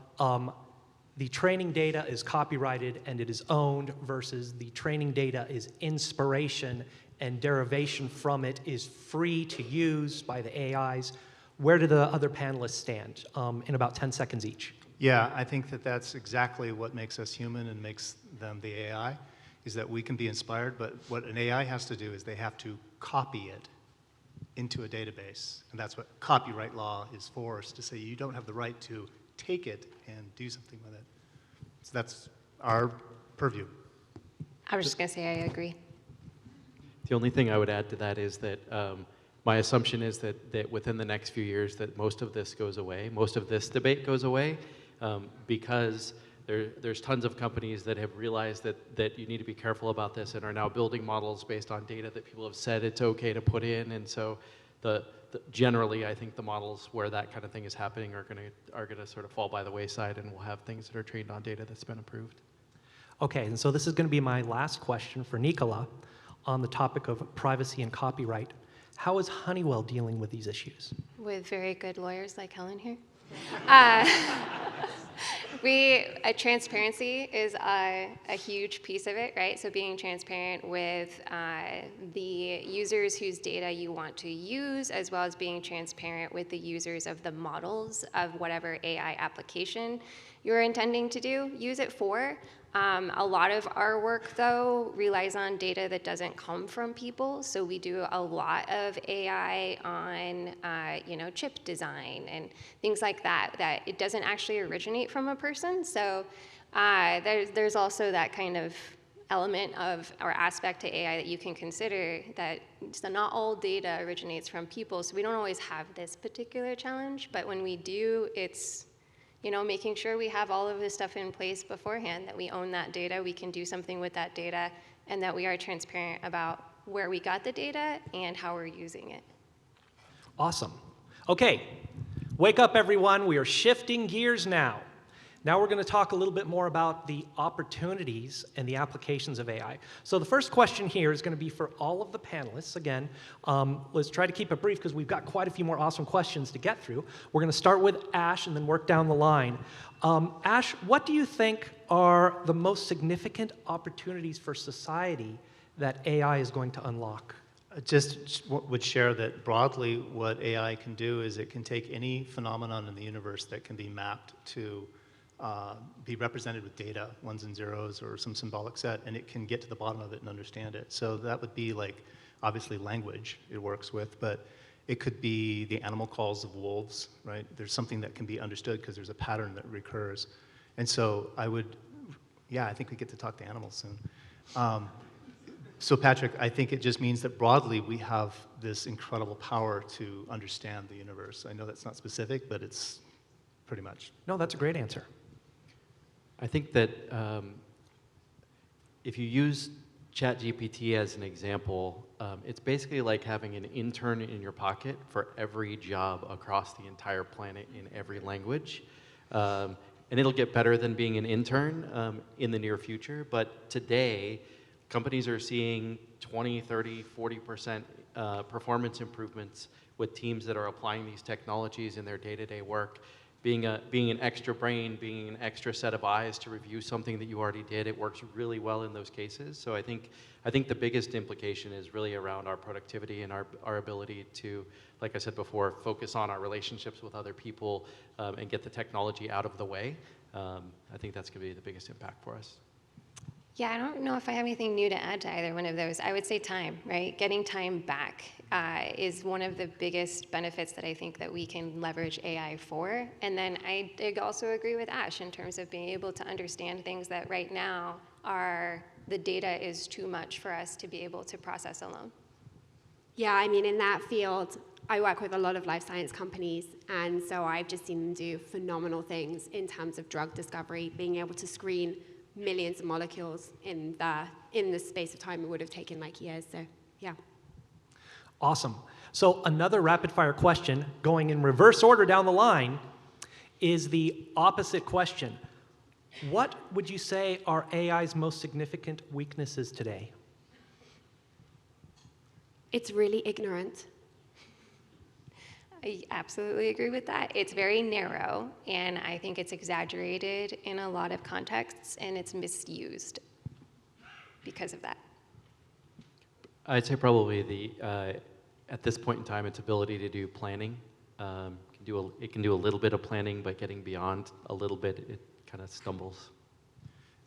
the training data is copyrighted and it is owned versus the training data is inspiration and derivation from it is free to use by the AIs, where do the other panelists stand in about 10 seconds each? Yeah, I think that that's exactly what makes us human and makes them the AI, is that we can be inspired, but what an AI has to do is they have to copy it into a database. And that's what copyright law is for, is to say you don't have the right to take it and do something with it. So that's our purview. I was just going to say I agree. The only thing I would add to that is that my assumption is that within the next few years that most of this goes away, most of this debate goes away, because there's tons of companies that have realized that you need to be careful about this and are now building models based on data that people have said it's okay to put in. And so generally, I think the models where that kind of thing is happening are gonna sort of fall by the wayside, and we'll have things that are trained on data that's been approved. Okay, and so this is going to be my last question for Nicola on the topic of privacy and copyright. How is Honeywell dealing with these issues? With very good lawyers like Helen here. Transparency is a huge piece of it, right? So being transparent with the users whose data you want to use, as well as being transparent with the users of the models of whatever AI application you're intending to use it for. A lot of our work, though, relies on data that doesn't come from people. So we do a lot of AI on, chip design and things like that it doesn't actually originate from a person. So there's also that kind of element of or aspect to AI that you can consider, that so not all data originates from people. So we don't always have this particular challenge, but when we do, it's making sure we have all of this stuff in place beforehand, that we own that data, we can do something with that data, and that we are transparent about where we got the data and how we're using it. Awesome. Okay, wake up everyone. We are shifting gears now. Now we're going to talk a little bit more about the opportunities and the applications of AI. So the first question here is going to be for all of the panelists. Again, let's try to keep it brief because we've got quite a few more awesome questions to get through. We're going to start with Ash and then work down the line. Ash, what do you think are the most significant opportunities for society that AI is going to unlock? I just would share that broadly what AI can do is it can take any phenomenon in the universe that can be mapped to be represented with data, ones and zeros, or some symbolic set, and it can get to the bottom of it and understand it. So that would be like, obviously language it works with, but it could be the animal calls of wolves, right? There's something that can be understood because there's a pattern that recurs. And so I think we get to talk to animals soon. So Patrick, I think it just means that broadly we have this incredible power to understand the universe. I know that's not specific, but it's pretty much. No, that's a great answer. I think that if you use ChatGPT as an example, it's basically like having an intern in your pocket for every job across the entire planet in every language. And it'll get better than being an intern in the near future. But today, companies are seeing 20, 30, 40% performance improvements with teams that are applying these technologies in their day-to-day work. Being an extra brain, being an extra set of eyes to review something that you already did, it works really well in those cases. So I think the biggest implication is really around our productivity and our ability to, like I said before, focus on our relationships with other people and get the technology out of the way. I think that's going to be the biggest impact for us. Yeah, I don't know if I have anything new to add to either one of those. I would say time, right? Getting time back is one of the biggest benefits that I think that we can leverage AI for. And then I also agree with Ash in terms of being able to understand things that right now the data is too much for us to be able to process alone. Yeah, I mean, in that field, I work with a lot of life science companies, and so I've just seen them do phenomenal things in terms of drug discovery, being able to screen millions of molecules in the space of time it would have taken like years. So, yeah. Awesome. So another rapid fire question, going in reverse order down the line, is the opposite question. What would you say are AI's most significant weaknesses today? It's really ignorant. I absolutely agree with that. It's very narrow, and I think it's exaggerated in a lot of contexts, and it's misused because of that. I'd say probably at this point in time, its ability to do planning. It can do a little bit of planning, but getting beyond a little bit, it kind of stumbles.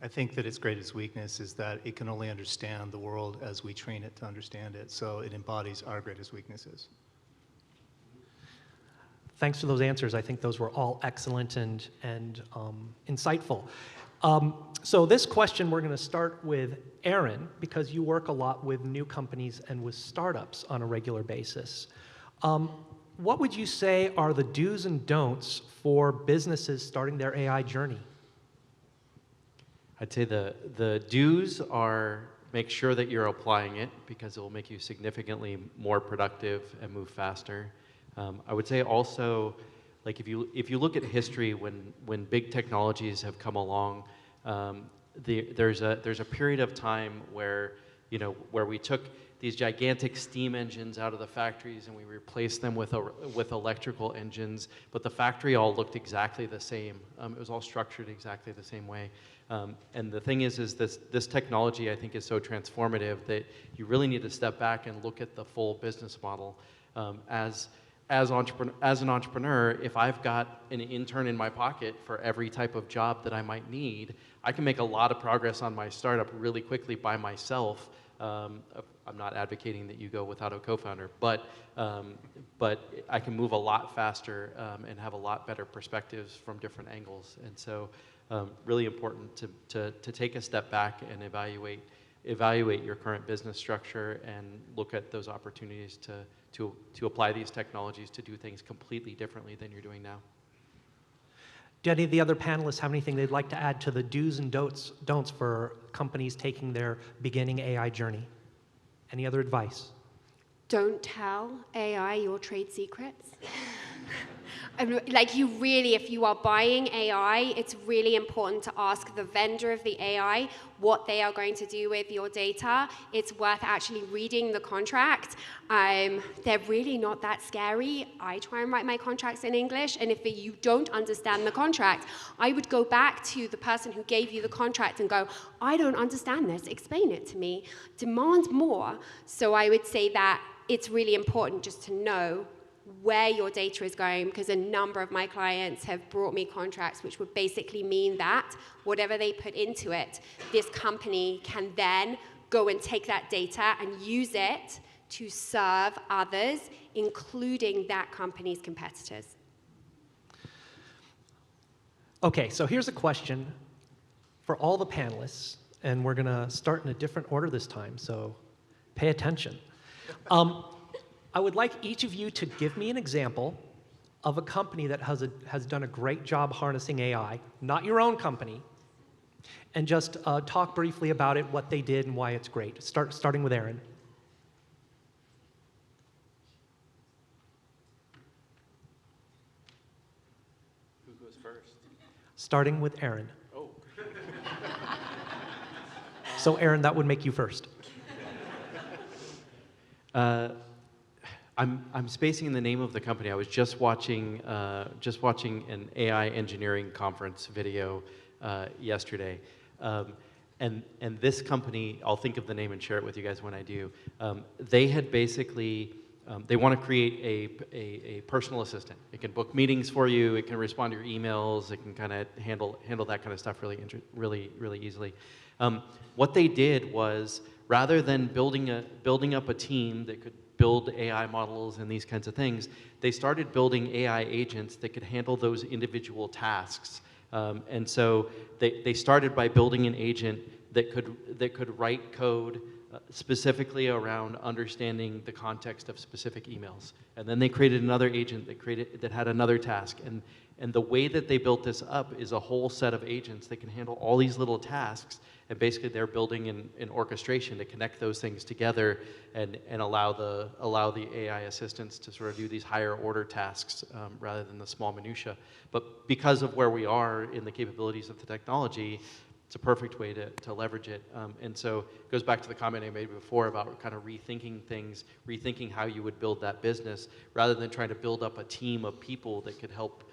I think that its greatest weakness is that it can only understand the world as we train it to understand it, so it embodies our greatest weaknesses. Thanks for those answers. I think those were all excellent and insightful. So this question, we're going to start with Aaron, because you work a lot with new companies and with startups on a regular basis. What would you say are the do's and don'ts for businesses starting their AI journey? I'd say the do's are make sure that you're applying it, because it will make you significantly more productive and move faster. I would say also, like if you look at history, when big technologies have come along, there's a period of time where we took these gigantic steam engines out of the factories and we replaced them with electrical engines, but the factory all looked exactly the same. It was all structured exactly the same way. And the thing is this technology, I think, is so transformative that you really need to step back and look at the full business model. As an entrepreneur, if I've got an intern in my pocket for every type of job that I might need, I can make a lot of progress on my startup really quickly by myself. I'm not advocating that you go without a co-founder, but I can move a lot faster and have a lot better perspectives from different angles. And so really important to take a step back and evaluate your current business structure and look at those opportunities to apply these technologies to do things completely differently than you're doing now. Do any of the other panelists have anything they'd like to add to the do's and don'ts for companies taking their beginning AI journey? Any other advice? Don't tell AI your trade secrets. Like if you are buying AI, it's really important to ask the vendor of the AI what they are going to do with your data. It's worth actually reading the contract. They're really not that scary. I try and write my contracts in English, and if you don't understand the contract, I would go back to the person who gave you the contract and go, I don't understand this, explain it to me. Demand more. So I would say that it's really important just to know where your data is going, because a number of my clients have brought me contracts which would basically mean that whatever they put into it, this company can then go and take that data and use it to serve others, including that company's competitors. Okay, so here's a question for all the panelists, and we're going to start in a different order this time, so pay attention. I would like each of you to give me an example of a company that has done a great job harnessing AI, not your own company, and just talk briefly about it, what they did, and why it's great. Starting with Aaron. Who goes first? Starting with Aaron. Oh. So Aaron, that would make you first. I'm spacing the name of the company. I was just watching an AI engineering conference video yesterday, and this company, I'll think of the name and share it with you guys when I do. They had basically they want to create a personal assistant. It can book meetings for you. It can respond to your emails. It can kind of handle that kind of stuff really easily. What they did was, rather than building up a team that could build AI models and these kinds of things, they started building AI agents that could handle those individual tasks. And so they started by building an agent that could write code specifically around understanding the context of specific emails. And then they created another agent that had another task. And the way that they built this up is a whole set of agents that can handle all these little tasks. And basically, they're building an orchestration to connect those things together and allow the AI assistants to sort of do these higher order tasks rather than the small minutia. But because of where we are in the capabilities of the technology, it's a perfect way to leverage it. And so it goes back to the comment I made before about kind of rethinking things, rethinking how you would build that business, rather than trying to build up a team of people that could help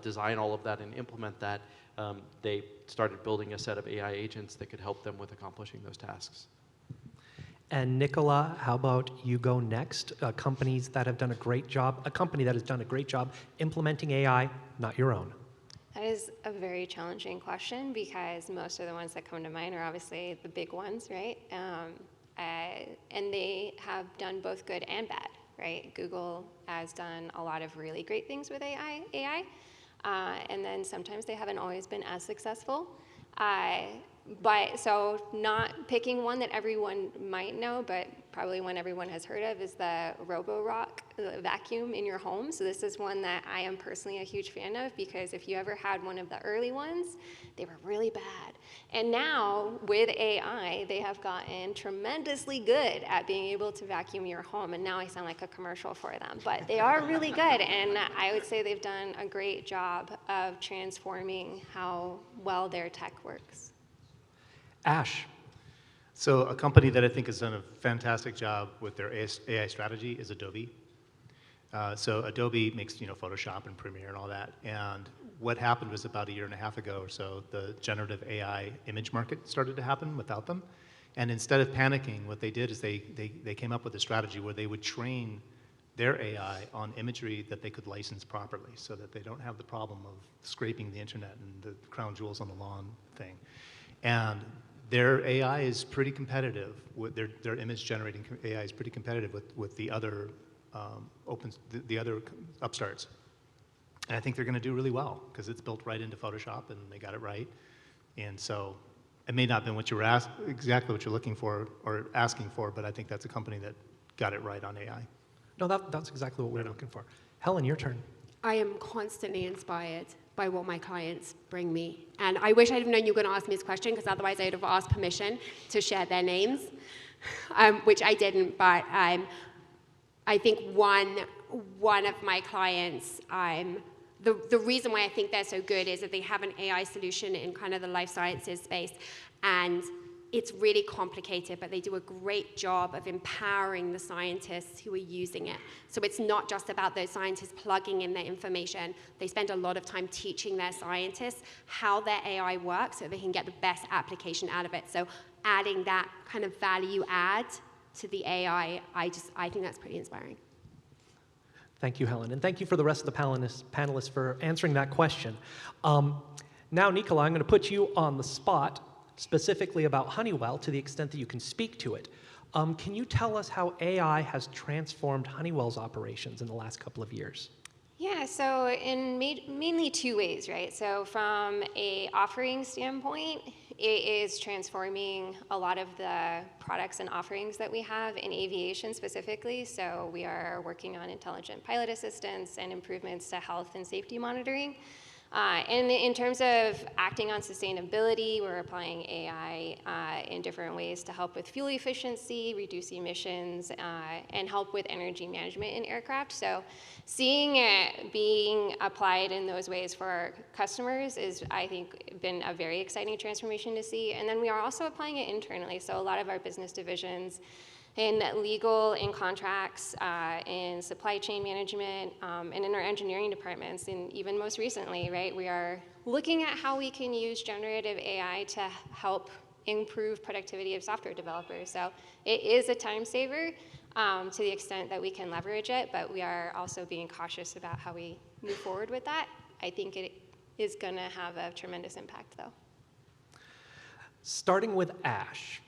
design all of that and implement that. They started building a set of AI agents that could help them with accomplishing those tasks. And Nicola, how about you go next? Companies that have done a great job, a company that has done a great job implementing AI, not your own. That is a very challenging question because most of the ones that come to mind are obviously the big ones, right? And they have done both good and bad, right? Google has done a lot of really great things with AI. And then sometimes they haven't always been as successful. But so not picking one that everyone might know, but probably one everyone has heard of, is the Roborock vacuum in your home. So this is one that I am personally a huge fan of because if you ever had one of the early ones, they were really bad. And now with AI, they have gotten tremendously good at being able to vacuum your home. And now I sound like a commercial for them, but they are really good. And I would say they've done a great job of transforming how well their tech works. Ash. So a company that I think has done a fantastic job with their AI strategy is Adobe. So Adobe makes Photoshop and Premiere and all that. And what happened was about 1.5 years ago or so, the generative AI image market started to happen without them. And instead of panicking, what they did is they came up with a strategy where they would train their AI on imagery that they could license properly so that they don't have the problem of scraping the internet and the crown jewels on the lawn thing. And their AI is pretty competitive. With their image generating AI is pretty competitive with the other the other upstarts. And I think they're going to do really well because it's built right into Photoshop and they got it right. And so it may not have been what you were exactly what you're looking for or asking for, but I think that's a company that got it right on AI. No, that's exactly what we're looking for. Helen, your turn. I am constantly inspired by what my clients bring me. And I wish I'd have known you were going to ask me this question because otherwise I'd have asked permission to share their names, which I didn't. But I think one of my clients, the reason why I think they're so good is that they have an AI solution in kind of the life sciences space. And it's really complicated, but they do a great job of empowering the scientists who are using it. So it's not just about those scientists plugging in their information. They spend a lot of time teaching their scientists how their AI works so they can get the best application out of it. So adding that kind of value add to the AI, I think that's pretty inspiring. Thank you, Helen. And thank you for the rest of the panelists for answering that question. Now, Nicola, I'm going to put you on the spot specifically about Honeywell to the extent that you can speak to it. Can you tell us how AI has transformed Honeywell's operations in the last couple of years? Yeah, so in mainly two ways, right? So from a offering standpoint, it is transforming a lot of the products and offerings that we have in aviation specifically. So we are working on intelligent pilot assistance and improvements to health and safety monitoring. And in terms of acting on sustainability, we're applying AI in different ways to help with fuel efficiency, reduce emissions, and help with energy management in aircraft. So seeing it being applied in those ways for our customers is, I think, been a very exciting transformation to see. And then we are also applying it internally. So a lot of our business divisions in legal, in contracts, in supply chain management, and in our engineering departments, and even most recently, right, we are looking at how we can use generative AI to help improve productivity of software developers. So it is a time saver, to the extent that we can leverage it, but we are also being cautious about how we move forward with that. I think it is going to have a tremendous impact, though. Starting with Ash,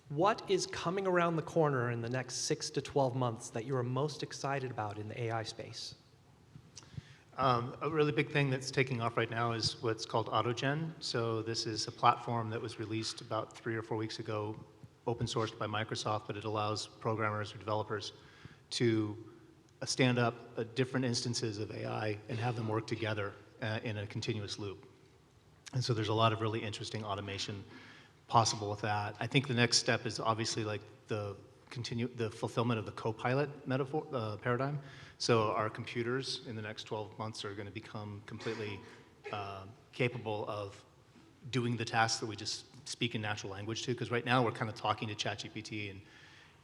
what is coming around the corner in the next 6 to 12 months that you are most excited about in the AI space? A really big thing that's taking off right now is what's called AutoGen. So this is a platform that was released about 3 or 4 weeks ago, open sourced by Microsoft, but it allows programmers or developers to stand up different instances of AI and have them work together in a continuous loop. And so there's a lot of really interesting automation possible with that. I think the next step is obviously like the fulfillment of the co-pilot paradigm. So our computers in the next 12 months are going to become completely capable of doing the tasks that we just speak in natural language to. Because right now we're kind of talking to ChatGPT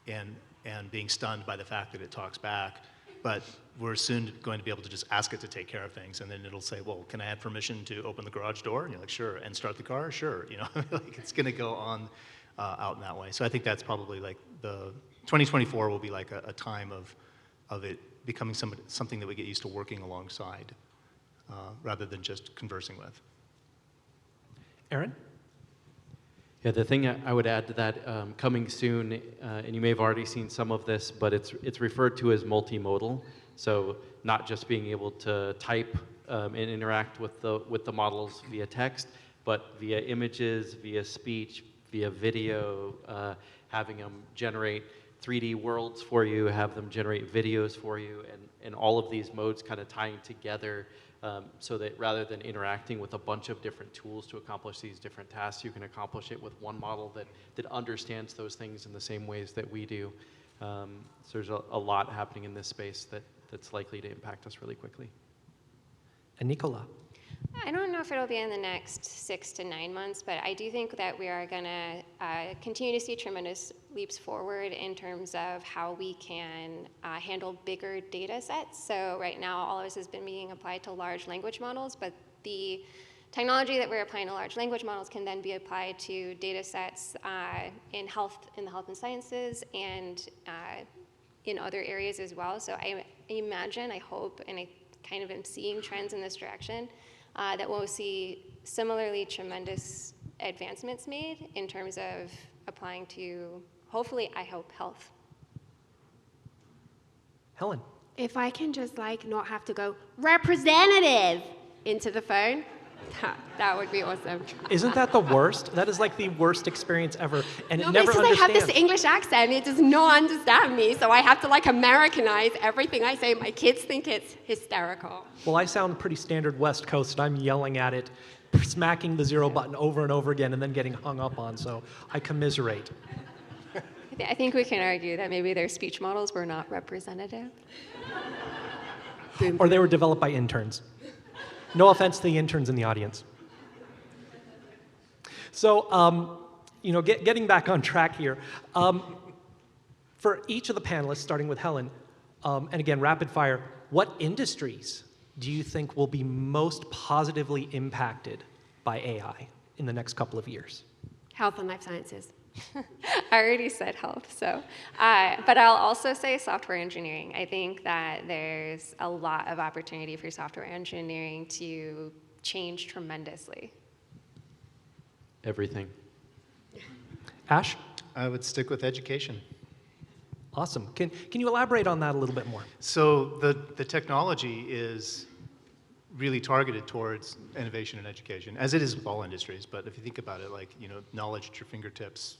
and being stunned by the fact that it talks back. But we're soon going to be able to just ask it to take care of things, and then it'll say, "Well, can I have permission to open the garage door?" And you're like, "Sure." And start the car? Sure. You know, like it's going to go on out in that way. So I think that's probably like the 2024 will be like a time of it becoming something that we get used to working alongside rather than just conversing with. Aaron? Yeah, the thing I would add to that, coming soon, and you may have already seen some of this, but it's referred to as multimodal. So not just being able to type and interact with the models via text, but via images, via speech, via video, having them generate 3D worlds for you, have them generate videos for you, and all of these modes kind of tying together so that rather than interacting with a bunch of different tools to accomplish these different tasks, you can accomplish it with one model that understands those things in the same ways that we do. So there's a lot happening in this space that's likely to impact us really quickly. And Nicola? I don't know if it'll be in the next 6 to 9 months, but I do think that we are going to continue to see tremendous leaps forward in terms of how we can handle bigger data sets. So right now, all of this has been being applied to large language models, but the technology that we're applying to large language models can then be applied to data sets in the health and sciences and in other areas as well. So I imagine, I hope, and I kind of am seeing trends in this direction, that we'll see similarly tremendous advancements made in terms of applying to, hopefully, I hope, health. Helen? If I can just like not have to go representative into the phone, that would be awesome. Isn't that the worst? That is like the worst experience ever, and No, it never because I understands. have this English accent, it does not understand me, so I have to like Americanize everything I say. My kids think it's hysterical. Well, I sound pretty standard West Coast, and I'm yelling at it, smacking the 0 button over and over again, and then getting hung up on, so I commiserate. I think we can argue that maybe their speech models were not representative. Or they were developed by interns. No offense to the interns in the audience. So, getting back on track here, for each of the panelists, starting with Helen, and again, rapid fire, what industries do you think will be most positively impacted by AI in the next couple of years? Health and life sciences. I already said health, so, but I'll also say software engineering. I think that there's a lot of opportunity for software engineering to change tremendously. Everything. Ash? I would stick with education. Awesome. Can you elaborate on that a little bit more? So the technology is really targeted towards innovation and education, as it is with all industries. But if you think about it, like, knowledge at your fingertips,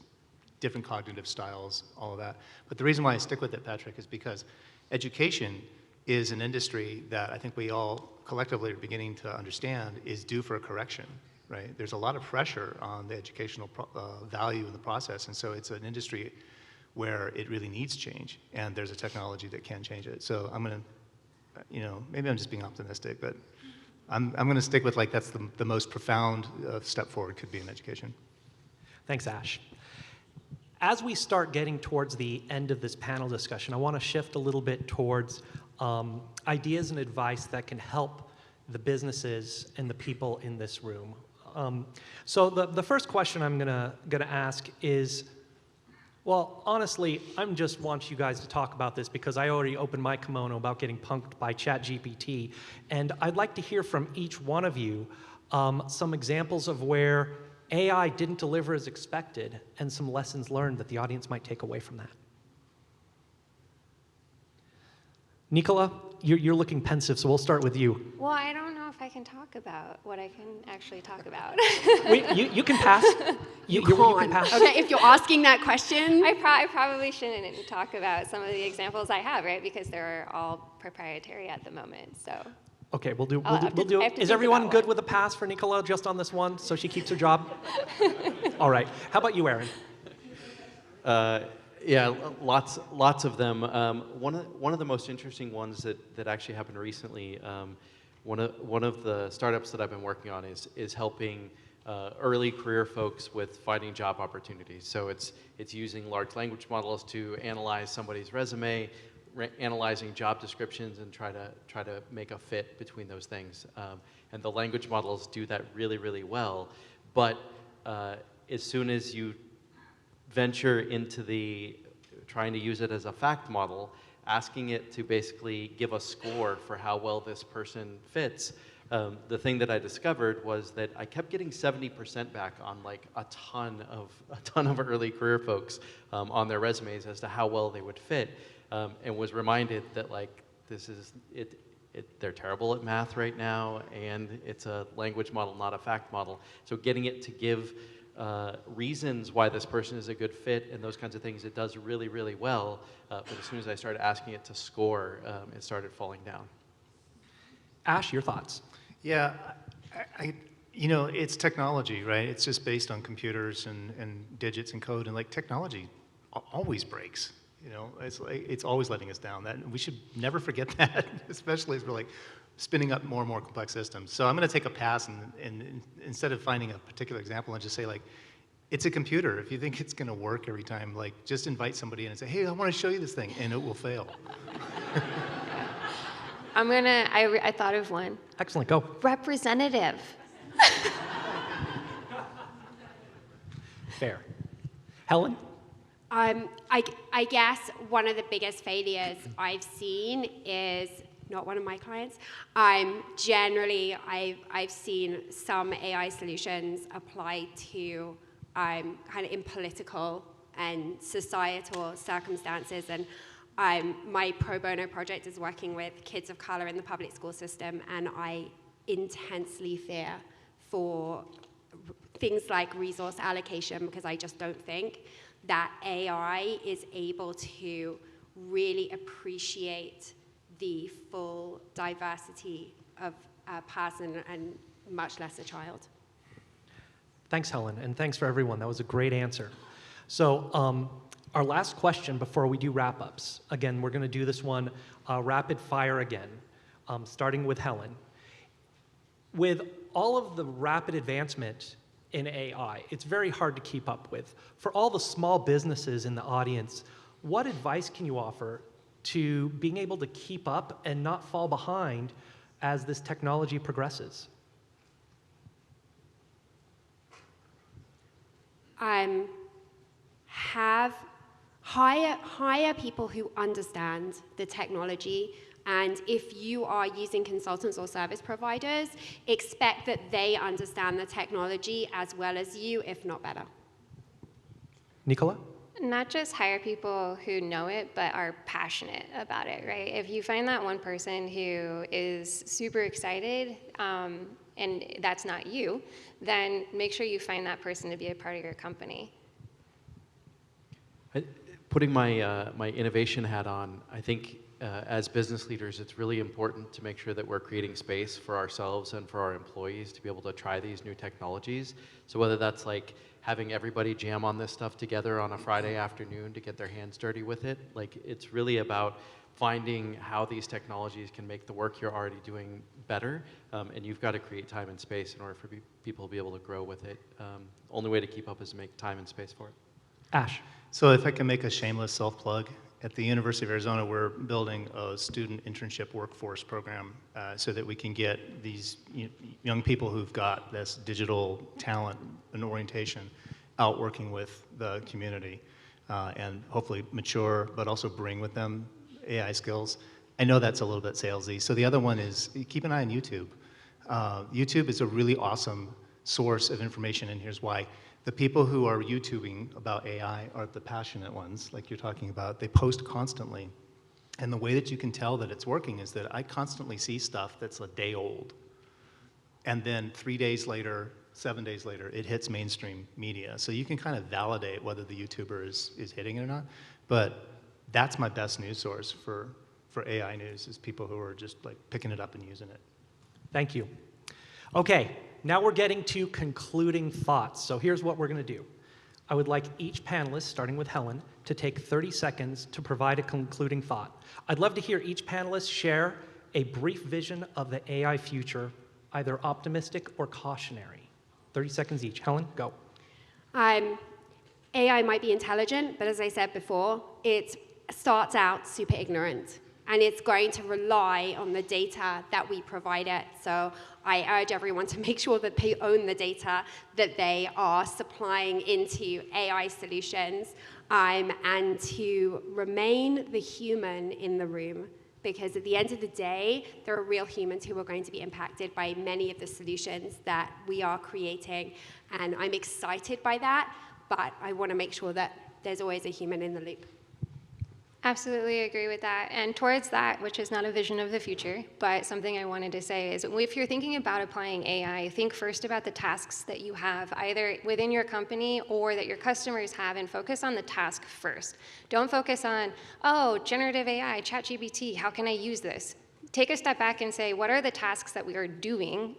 different cognitive styles, all of that. But the reason why I stick with it, Patrick, is because education is an industry that I think we all collectively are beginning to understand is due for a correction, right? There's a lot of pressure on the educational value in the process, and so it's an industry where it really needs change, and there's a technology that can change it. So I'm going to, maybe I'm just being optimistic, but I'm going to stick with, like, that's the most profound step forward could be in education. Thanks, Ash. As we start getting towards the end of this panel discussion, I want to shift a little bit towards ideas and advice that can help the businesses and the people in this room. So the first question I'm gonna ask is, Well, honestly, I'm just want you guys to talk about this because I already opened my kimono about getting punked by ChatGPT, and I'd like to hear from each one of you some examples of where AI didn't deliver as expected and some lessons learned that the audience might take away from that. Nicola, you're looking pensive, so we'll start with you. Well, I don't know if I can talk about what I can actually talk about. You can pass. You can pass. Okay, if you're asking that question. I probably shouldn't talk about some of the examples I have, right? Because they're all proprietary at the moment. So. Okay, we'll do. I have to Is think everyone about good one. with a pass for Nicola just on this one, so she keeps her job? All right. How about you, Aaron? Yeah, lots of them. One of the most interesting ones that actually happened recently. One of the startups that I've been working on is helping early career folks with finding job opportunities. So it's using large language models to analyze somebody's resume, analyzing job descriptions, and try to make a fit between those things. And the language models do that really, really well. But as soon as you venture into the trying to use it as a fact model, asking it to basically give a score for how well this person fits, the thing that I discovered was that I kept getting 70% back on like a ton of early career folks on their resumes as to how well they would fit, and was reminded that like this is it. They're terrible at math right now, and it's a language model, not a fact model. So getting it to give reasons why this person is a good fit and those kinds of things, it does really, really well. But as soon as I started asking it to score, it started falling down. Ash, your thoughts? Yeah, it's technology, right? It's just based on computers and digits and code, and like technology always breaks. It's always letting us down. That we should never forget that, especially as we're like spinning up more and more complex systems. So I'm going to take a pass and instead of finding a particular example and just say like, it's a computer. If you think it's going to work every time, like just invite somebody in and say, hey, I want to show you this thing, and it will fail. I thought of one. Excellent, go. Representative. Fair. Helen? I guess one of the biggest failures I've seen is not one of my clients. Generally, I've seen some AI solutions apply to kind of in political and societal circumstances, and my pro bono project is working with kids of color in the public school system, and I intensely fear for things like resource allocation, because I just don't think that AI is able to really appreciate the full diversity of a person, and much less a child. Thanks, Helen, and thanks for everyone. That was a great answer. So our last question before we do wrap-ups. Again, we're going to do this one rapid fire again, starting with Helen. With all of the rapid advancement in AI, it's very hard to keep up with. For all the small businesses in the audience, what advice can you offer to being able to keep up and not fall behind as this technology progresses? Hire people who understand the technology, and if you are using consultants or service providers, expect that they understand the technology as well as you, if not better. Nicola? Not just hire people who know it, but are passionate about it, right? If you find that one person who is super excited, and that's not you, then make sure you find that person to be a part of your company. Putting my innovation hat on, I think as business leaders, it's really important to make sure that we're creating space for ourselves and for our employees to be able to try these new technologies. So whether that's like having everybody jam on this stuff together on a Friday afternoon to get their hands dirty with it, like it's really about finding how these technologies can make the work you're already doing better, and you've got to create time and space in order for people to be able to grow with it. Only way to keep up is to make time and space for it. Ash? So if I can make a shameless self-plug, at the University of Arizona, we're building a student internship workforce program so that we can get these young people who've got this digital talent and orientation out working with the community. and hopefully mature, but also bring with them AI skills. I know that's a little bit salesy. So the other one is keep an eye on YouTube. YouTube is a really awesome source of information, and here's why. The people who are YouTubing about AI are the passionate ones, like you're talking about. They post constantly. And the way that you can tell that it's working is that I constantly see stuff that's a day old. And then 3 days later, 7 days later, it hits mainstream media. So you can kind of validate whether the YouTuber is hitting it or not. But that's my best news source for AI news, is people who are just like picking it up and using it. Thank you. Okay, now we're getting to concluding thoughts. So here's what we're going to do. I would like each panelist, starting with Helen, to take 30 seconds to provide a concluding thought. I'd love to hear each panelist share a brief vision of the AI future, either optimistic or cautionary. 30 seconds each. Helen, go. AI might be intelligent, but as I said before, it starts out super ignorant. And it's going to rely on the data that we provide it. So I urge everyone to make sure that they own the data that they are supplying into AI solutions, and to remain the human in the room. Because at the end of the day, there are real humans who are going to be impacted by many of the solutions that we are creating. And I'm excited by that, but I want to make sure that there's always a human in the loop. Absolutely agree with that. And towards that, which is not a vision of the future, but something I wanted to say is if you're thinking about applying AI, think first about the tasks that you have either within your company or that your customers have, and focus on the task first. Don't focus on, oh, generative AI, ChatGPT, how can I use this? Take a step back and say, what are the tasks that we are doing?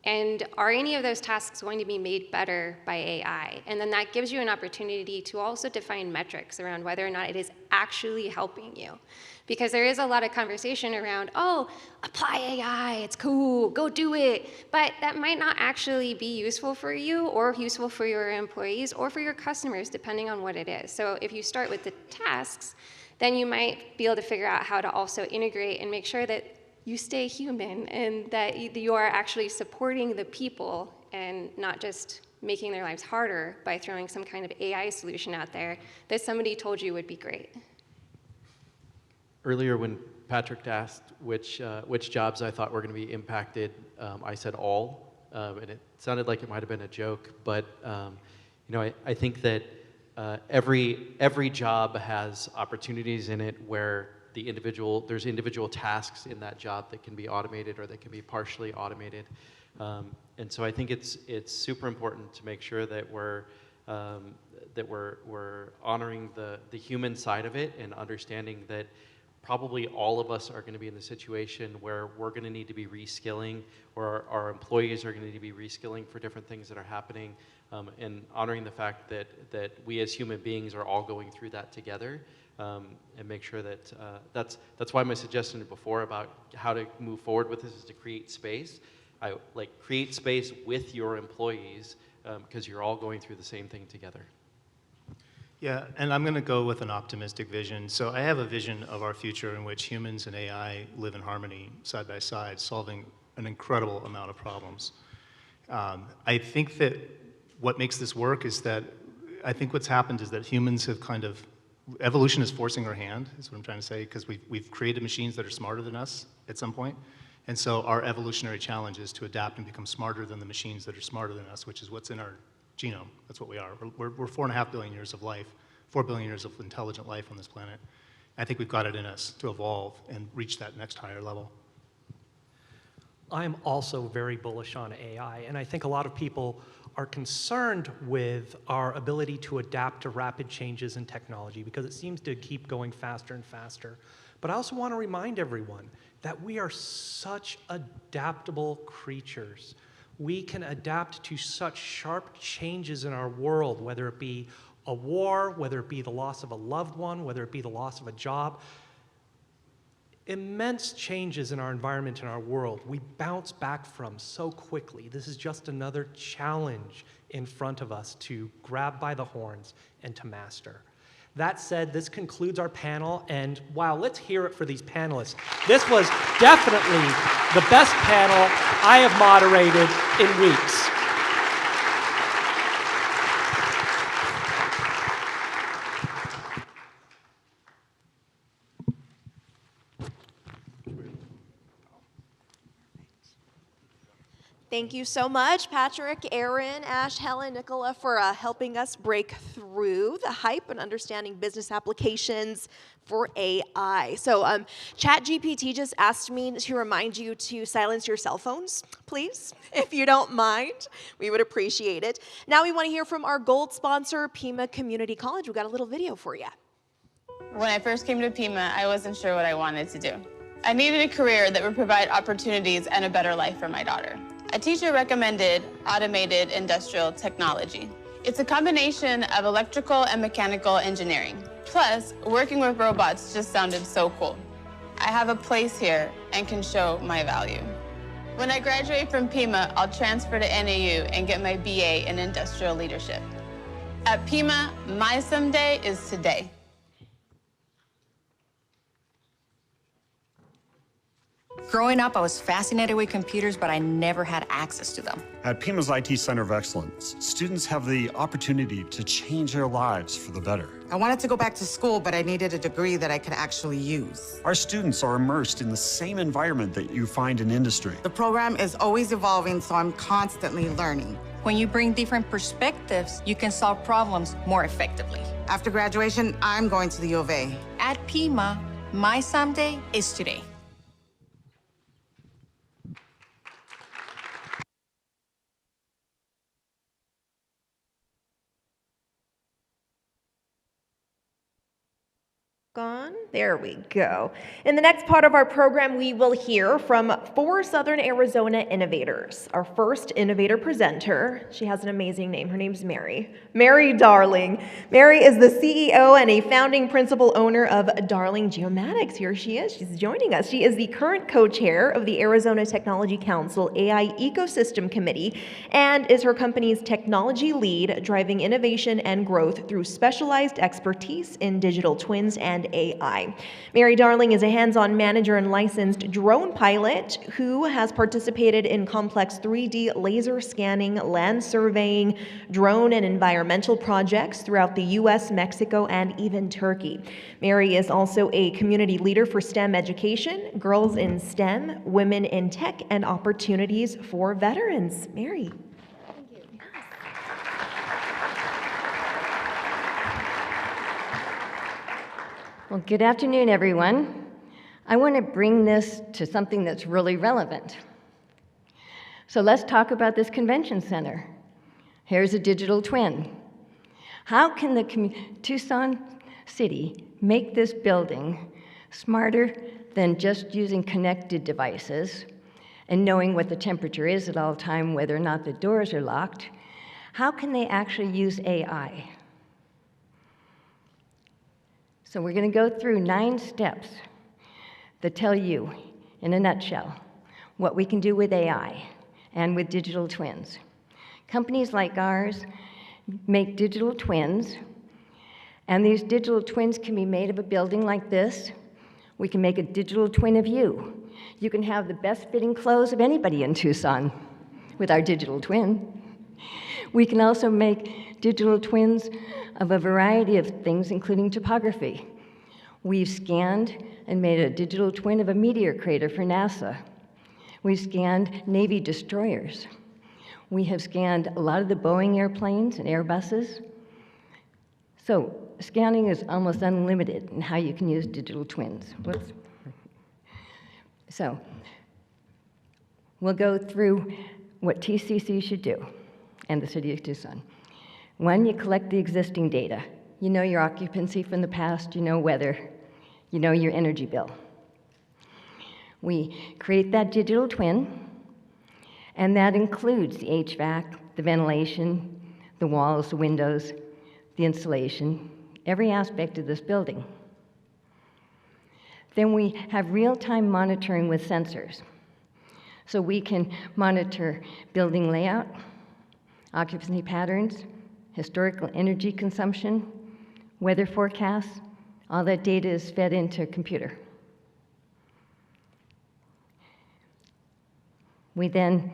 And are any of those tasks going to be made better by AI? And then that gives you an opportunity to also define metrics around whether or not it is actually helping you. Because there is a lot of conversation around, oh, apply AI, it's cool, go do it. But that might not actually be useful for you or useful for your employees or for your customers, depending on what it is. So if you start with the tasks, then you might be able to figure out how to also integrate and make sure that you stay human and that you are actually supporting the people and not just making their lives harder by throwing some kind of AI solution out there that somebody told you would be great. Earlier when Patrick asked which jobs I thought were going to be impacted, I said all, and it sounded like it might have been a joke, but I think that every job has opportunities in it where there's individual tasks in that job that can be automated or that can be partially automated. And so I think it's super important to make sure that we're honoring the human side of it and understanding that probably all of us are going to be in the situation where we're going to need to be reskilling, or our employees are going to need to be reskilling for different things that are happening, and honoring the fact that we as human beings are all going through that together. And make sure that that's why my suggestion before about how to move forward with this is to create space. Create space with your employees because you're all going through the same thing together. Yeah, and I'm going to go with an optimistic vision. So I have a vision of our future in which humans and AI live in harmony side by side, solving an incredible amount of problems. I think that what makes this work is that I think what's happened is that humans have kind of evolution is forcing our hand, is what I'm trying to say, because we've created machines that are smarter than us at some point. And so our evolutionary challenge is to adapt and become smarter than the machines that are smarter than us, which is what's in our genome. That's what we are. We're 4.5 billion years of life, 4 billion years of intelligent life on this planet. I think we've got it in us to evolve and reach that next higher level. I'm also very bullish on AI, and I think a lot of people are concerned with our ability to adapt to rapid changes in technology because it seems to keep going faster and faster. But I also want to remind everyone that we are such adaptable creatures. We can adapt to such sharp changes in our world, whether it be a war, whether it be the loss of a loved one, whether it be the loss of a job. Immense changes in our environment and our world we bounce back from so quickly. This is just another challenge in front of us to grab by the horns and to master. That said, this concludes our panel, and wow, let's hear it for these panelists. This was definitely the best panel I have moderated in weeks. Thank you so much, Patrick, Aaron, Ash, Helen, Nicola, for helping us break through the hype and understanding business applications for AI. So ChatGPT just asked me to remind you to silence your cell phones, please, if you don't mind. We would appreciate it. Now we want to hear from our gold sponsor, Pima Community College. We've got a little video for you. When I first came to Pima, I wasn't sure what I wanted to do. I needed a career that would provide opportunities and a better life for my daughter. A teacher recommended automated industrial technology. It's a combination of electrical and mechanical engineering. Plus, working with robots just sounded so cool. I have a place here and can show my value. When I graduate from Pima, I'll transfer to NAU and get my BA in industrial leadership. At Pima, my someday is today. Growing up, I was fascinated with computers, but I never had access to them. At Pima's IT Center of Excellence, students have the opportunity to change their lives for the better. I wanted to go back to school, but I needed a degree that I could actually use. Our students are immersed in the same environment that you find in industry. The program is always evolving, so I'm constantly learning. When you bring different perspectives, you can solve problems more effectively. After graduation, I'm going to the U of A. At Pima, my someday is today. There we go. In the next part of our program, we will hear from 4 Southern Arizona innovators. Our first innovator presenter, she has an amazing name. Her name's Mary. Mary Darling. Mary is the CEO and a founding principal owner of Darling Geomatics. Here she is. She's joining us. She is the current co-chair of the Arizona Technology Council AI Ecosystem Committee and is her company's technology lead, driving innovation and growth through specialized expertise in digital twins and AI. Mary Darling is a hands-on manager and licensed drone pilot who has participated in complex 3D laser scanning, land surveying, drone and environmental projects throughout the US, Mexico, and even Turkey. Mary is also a community leader for STEM education, girls in STEM, women in tech, and opportunities for veterans. Mary. Well, good afternoon, everyone. I want to bring this to something that's really relevant. So let's talk about this convention center. Here's a digital twin. How can the Tucson City make this building smarter than just using connected devices and knowing what the temperature is at all time, whether or not the doors are locked? How can they actually use AI? So we're going to go through 9 steps that tell you, in a nutshell, what we can do with AI and with digital twins. Companies like ours make digital twins, and these digital twins can be made of a building like this. We can make a digital twin of you. You can have the best fitting clothes of anybody in Tucson with our digital twin. We can also make digital twins of a variety of things, including topography. We've scanned and made a digital twin of a meteor crater for NASA. We've scanned Navy destroyers. We have scanned a lot of the Boeing airplanes and Airbuses. So scanning is almost unlimited in how you can use digital twins. Whoops. So we'll go through what TCC should do and the City of Tucson. 1, you collect the existing data. You know your occupancy from the past, you know weather, you know your energy bill. We create that digital twin, and that includes the HVAC, the ventilation, the walls, the windows, the insulation, every aspect of this building. Then we have real-time monitoring with sensors. So we can monitor building layout, occupancy patterns, historical energy consumption, weather forecasts. All that data is fed into a computer. We then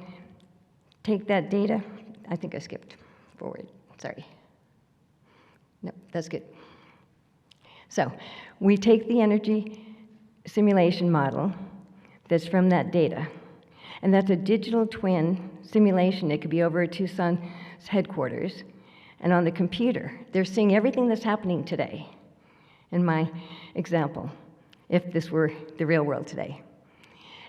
take that data. I think I skipped forward, sorry. No, that's good. So we take the energy simulation model that's from that data, and that's a digital twin simulation. It could be over at Tucson's headquarters. And on the computer, they're seeing everything that's happening today, in my example, if this were the real world today.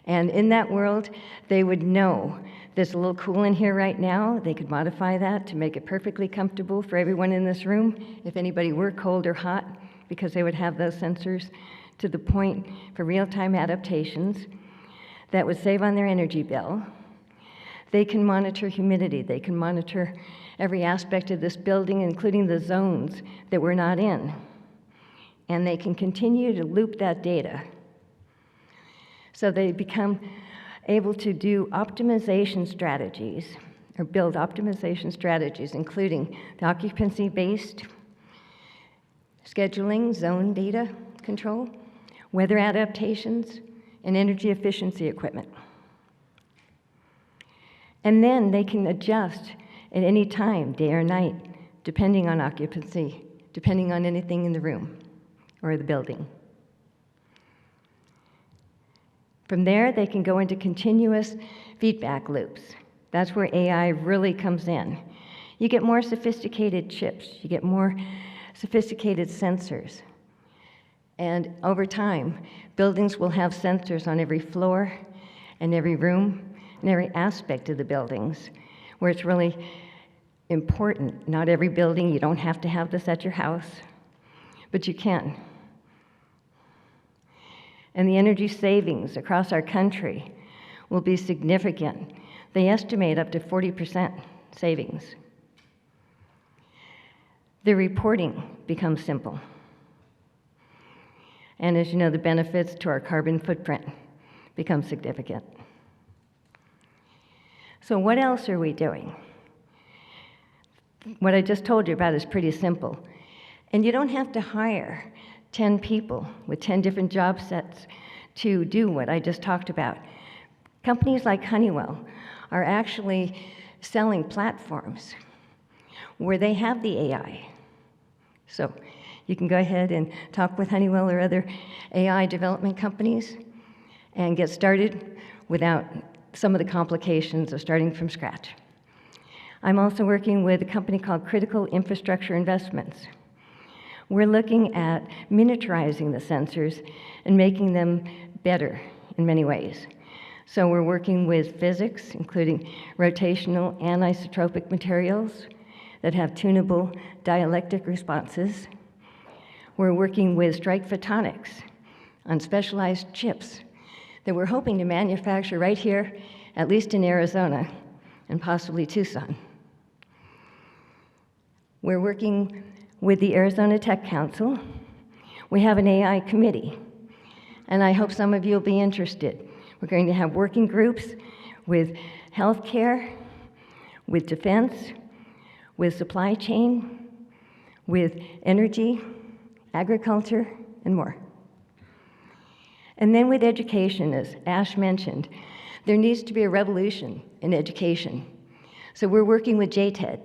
And in that world, they would know there's a little cool in here right now. They could modify that to make it perfectly comfortable for everyone in this room, if anybody were cold or hot, because they would have those sensors to the point for real-time adaptations that would save on their energy bill. They can monitor humidity. They can monitor every aspect of this building, including the zones that we're not in. And they can continue to loop that data. So they become able to do optimization strategies, or build optimization strategies, including the occupancy-based scheduling, zone data control, weather adaptations, and energy efficiency equipment. And then they can adjust at any time, day or night, depending on occupancy, depending on anything in the room or the building. From there, they can go into continuous feedback loops. That's where AI really comes in. You get more sophisticated chips, you get more sophisticated sensors. And over time, buildings will have sensors on every floor and every room and every aspect of the buildings, where it's really important. Not every building, you don't have to have this at your house, but you can. And the energy savings across our country will be significant. They estimate up to 40% savings. The reporting becomes simple. And as you know, the benefits to our carbon footprint become significant. So what else are we doing? What I just told you about is pretty simple. And you don't have to hire 10 people with 10 different job sets to do what I just talked about. Companies like Honeywell are actually selling platforms where they have the AI. So you can go ahead and talk with Honeywell or other AI development companies and get started without some of the complications of starting from scratch. I'm also working with a company called Critical Infrastructure Investments. We're looking at miniaturizing the sensors and making them better in many ways. So we're working with physics, including rotational anisotropic materials that have tunable dielectric responses. We're working with strike photonics on specialized chips that we're hoping to manufacture right here, at least in Arizona, and possibly Tucson. We're working with the Arizona Tech Council. We have an AI committee, and I hope some of you will be interested. We're going to have working groups with healthcare, with defense, with supply chain, with energy, agriculture, and more. And then with education, as Ash mentioned, there needs to be a revolution in education. So we're working with JTED.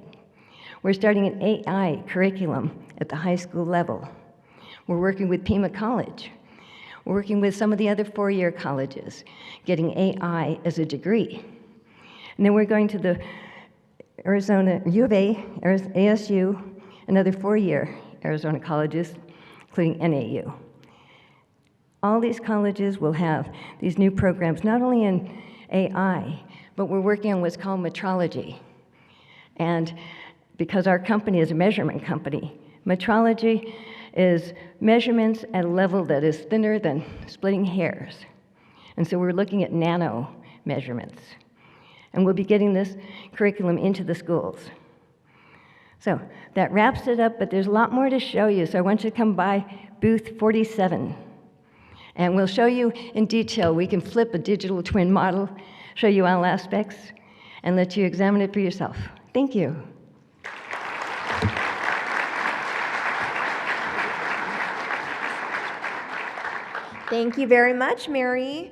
We're starting an AI curriculum at the high school level. We're working with Pima College. We're working with some of the other four-year colleges, getting AI as a degree. And then we're going to the Arizona U of A, ASU, and other four-year Arizona colleges, including NAU. All these colleges will have these new programs, not only in AI, but we're working on what's called metrology. And because our company is a measurement company, metrology is measurements at a level that is thinner than splitting hairs. And so we're looking at nano measurements. And we'll be getting this curriculum into the schools. So that wraps it up, but there's a lot more to show you. So I want you to come by booth 47. And we'll show you in detail. We can flip a digital twin model, show you all aspects, and let you examine it for yourself. Thank you. Thank you very much, Mary.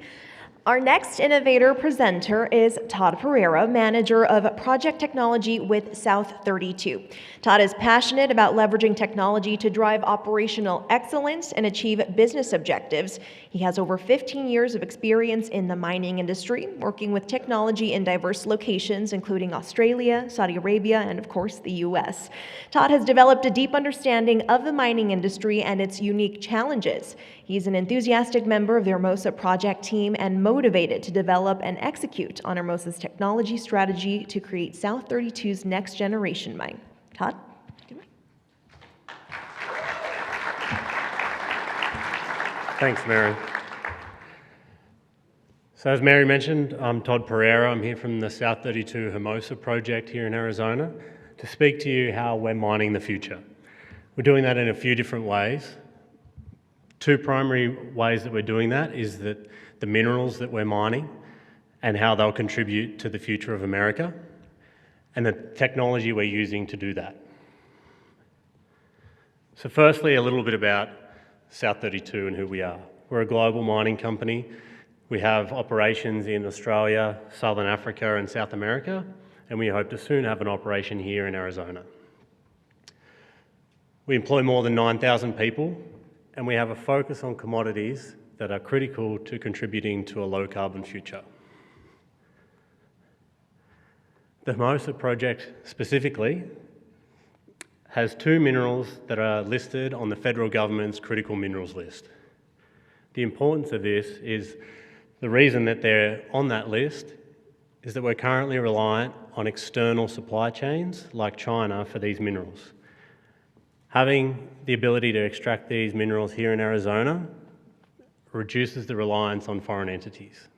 Our next innovator presenter is Todd Pereira, manager of project technology with South 32. Todd is passionate about leveraging technology to drive operational excellence and achieve business objectives. He has over 15 years of experience in the mining industry, working with technology in diverse locations, including Australia, Saudi Arabia, and of course, the US. Todd has developed a deep understanding of the mining industry and its unique challenges. He's an enthusiastic member of the Hermosa project team and motivated to develop and execute on Hermosa's technology strategy to create South 32's next generation mine. Todd? Thanks, Mary. So as Mary mentioned, I'm Todd Pereira. I'm here from the South 32 Hermosa project here in Arizona to speak to you how we're mining the future. We're doing that in a few different ways. Two primary ways that we're doing that is that the minerals that we're mining and how they'll contribute to the future of America, and the technology we're using to do that. So firstly, a little bit about South 32 and who we are. We're a global mining company. We have operations in Australia, Southern Africa, and South America, and we hope to soon have an operation here in Arizona. We employ more than 9,000 people, and we have a focus on commodities that are critical to contributing to a low-carbon future. The Hermosa project specifically has two minerals that are listed on the federal government's critical minerals list. The importance of this is the reason that they're on that list is that we're currently reliant on external supply chains like China for these minerals. Having the ability to extract these minerals here in Arizona reduces the reliance on foreign entities.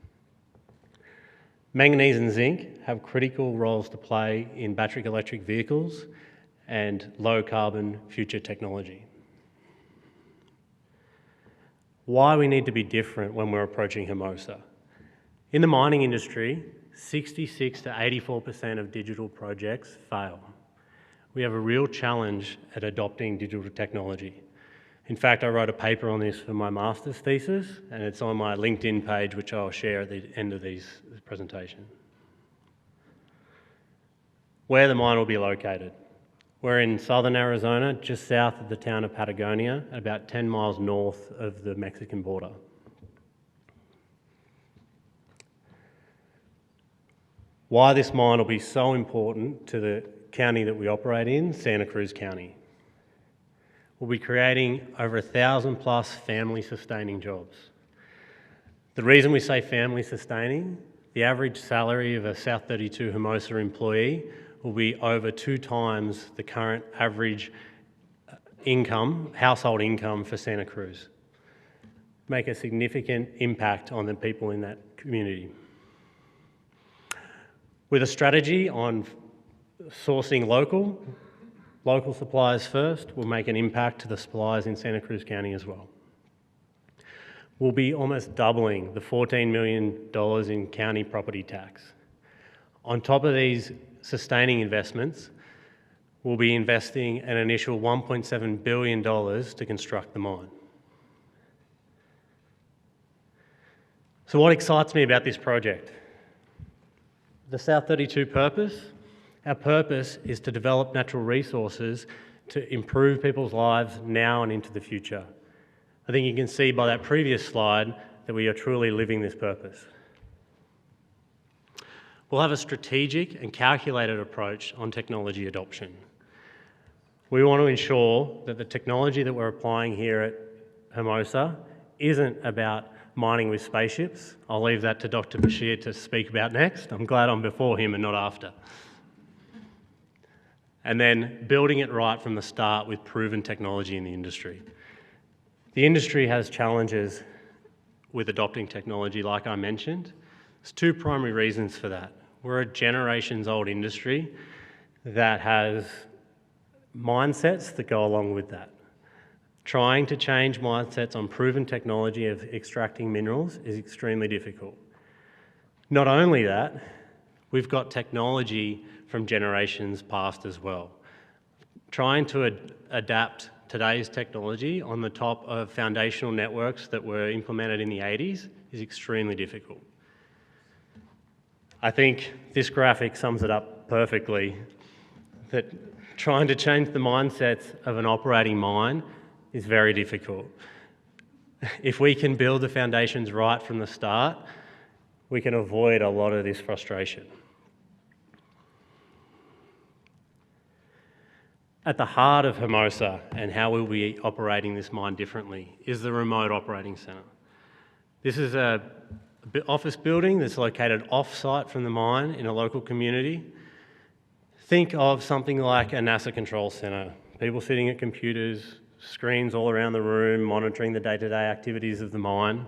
Manganese and zinc have critical roles to play in battery electric vehicles and low-carbon future technology. Why we need to be different when we're approaching Hermosa. In the mining industry, 66 to 84% of digital projects fail. We have a real challenge at adopting digital technology. In fact, I wrote a paper on this for my master's thesis, and it's on my LinkedIn page, which I'll share at the end of this presentation. Where the mine will be located. We're in southern Arizona, just south of the town of Patagonia, about 10 miles north of the Mexican border. Why this mine will be so important to the county that we operate in, Santa Cruz County. We'll be creating over 1,000 plus family sustaining jobs. The reason we say family sustaining, the average salary of a South 32 Hermosa employee will be over 2 times the current average income, household income for Santa Cruz. Make a significant impact on the people in that community. With a strategy on sourcing local suppliers first, will make an impact to the suppliers in Santa Cruz County as well. We'll be almost doubling the $14 million in county property tax. On top of these sustaining investments, we'll be investing an initial $1.7 billion to construct the mine. So what excites me about this project? The South 32 purpose. Our purpose is to develop natural resources to improve people's lives now and into the future. I think you can see by that previous slide that we are truly living this purpose. We'll have a strategic and calculated approach on technology adoption. We want to ensure that the technology that we're applying here at Hermosa isn't about mining with spaceships. I'll leave that to Dr. Bashir to speak about next. I'm glad I'm before him and not after. And then building it right from the start with proven technology in the industry. The industry has challenges with adopting technology, like I mentioned. There's 2 primary reasons for that. We're a generations old industry that has mindsets that go along with that. Trying to change mindsets on proven technology of extracting minerals is extremely difficult. Not only that, we've got technology from generations past as well. Trying to adapt today's technology on the top of foundational networks that were implemented in the 80s is extremely difficult. I think this graphic sums it up perfectly, that trying to change the mindsets of an operating mine is very difficult. If we can build the foundations right from the start, we can avoid a lot of this frustration. At the heart of Hermosa and how we'll be operating this mine differently is the remote operating centre. This is an office building that's located off-site from the mine in a local community. Think of something like a NASA control centre. People sitting at computers, screens all around the room, monitoring the day-to-day activities of the mine.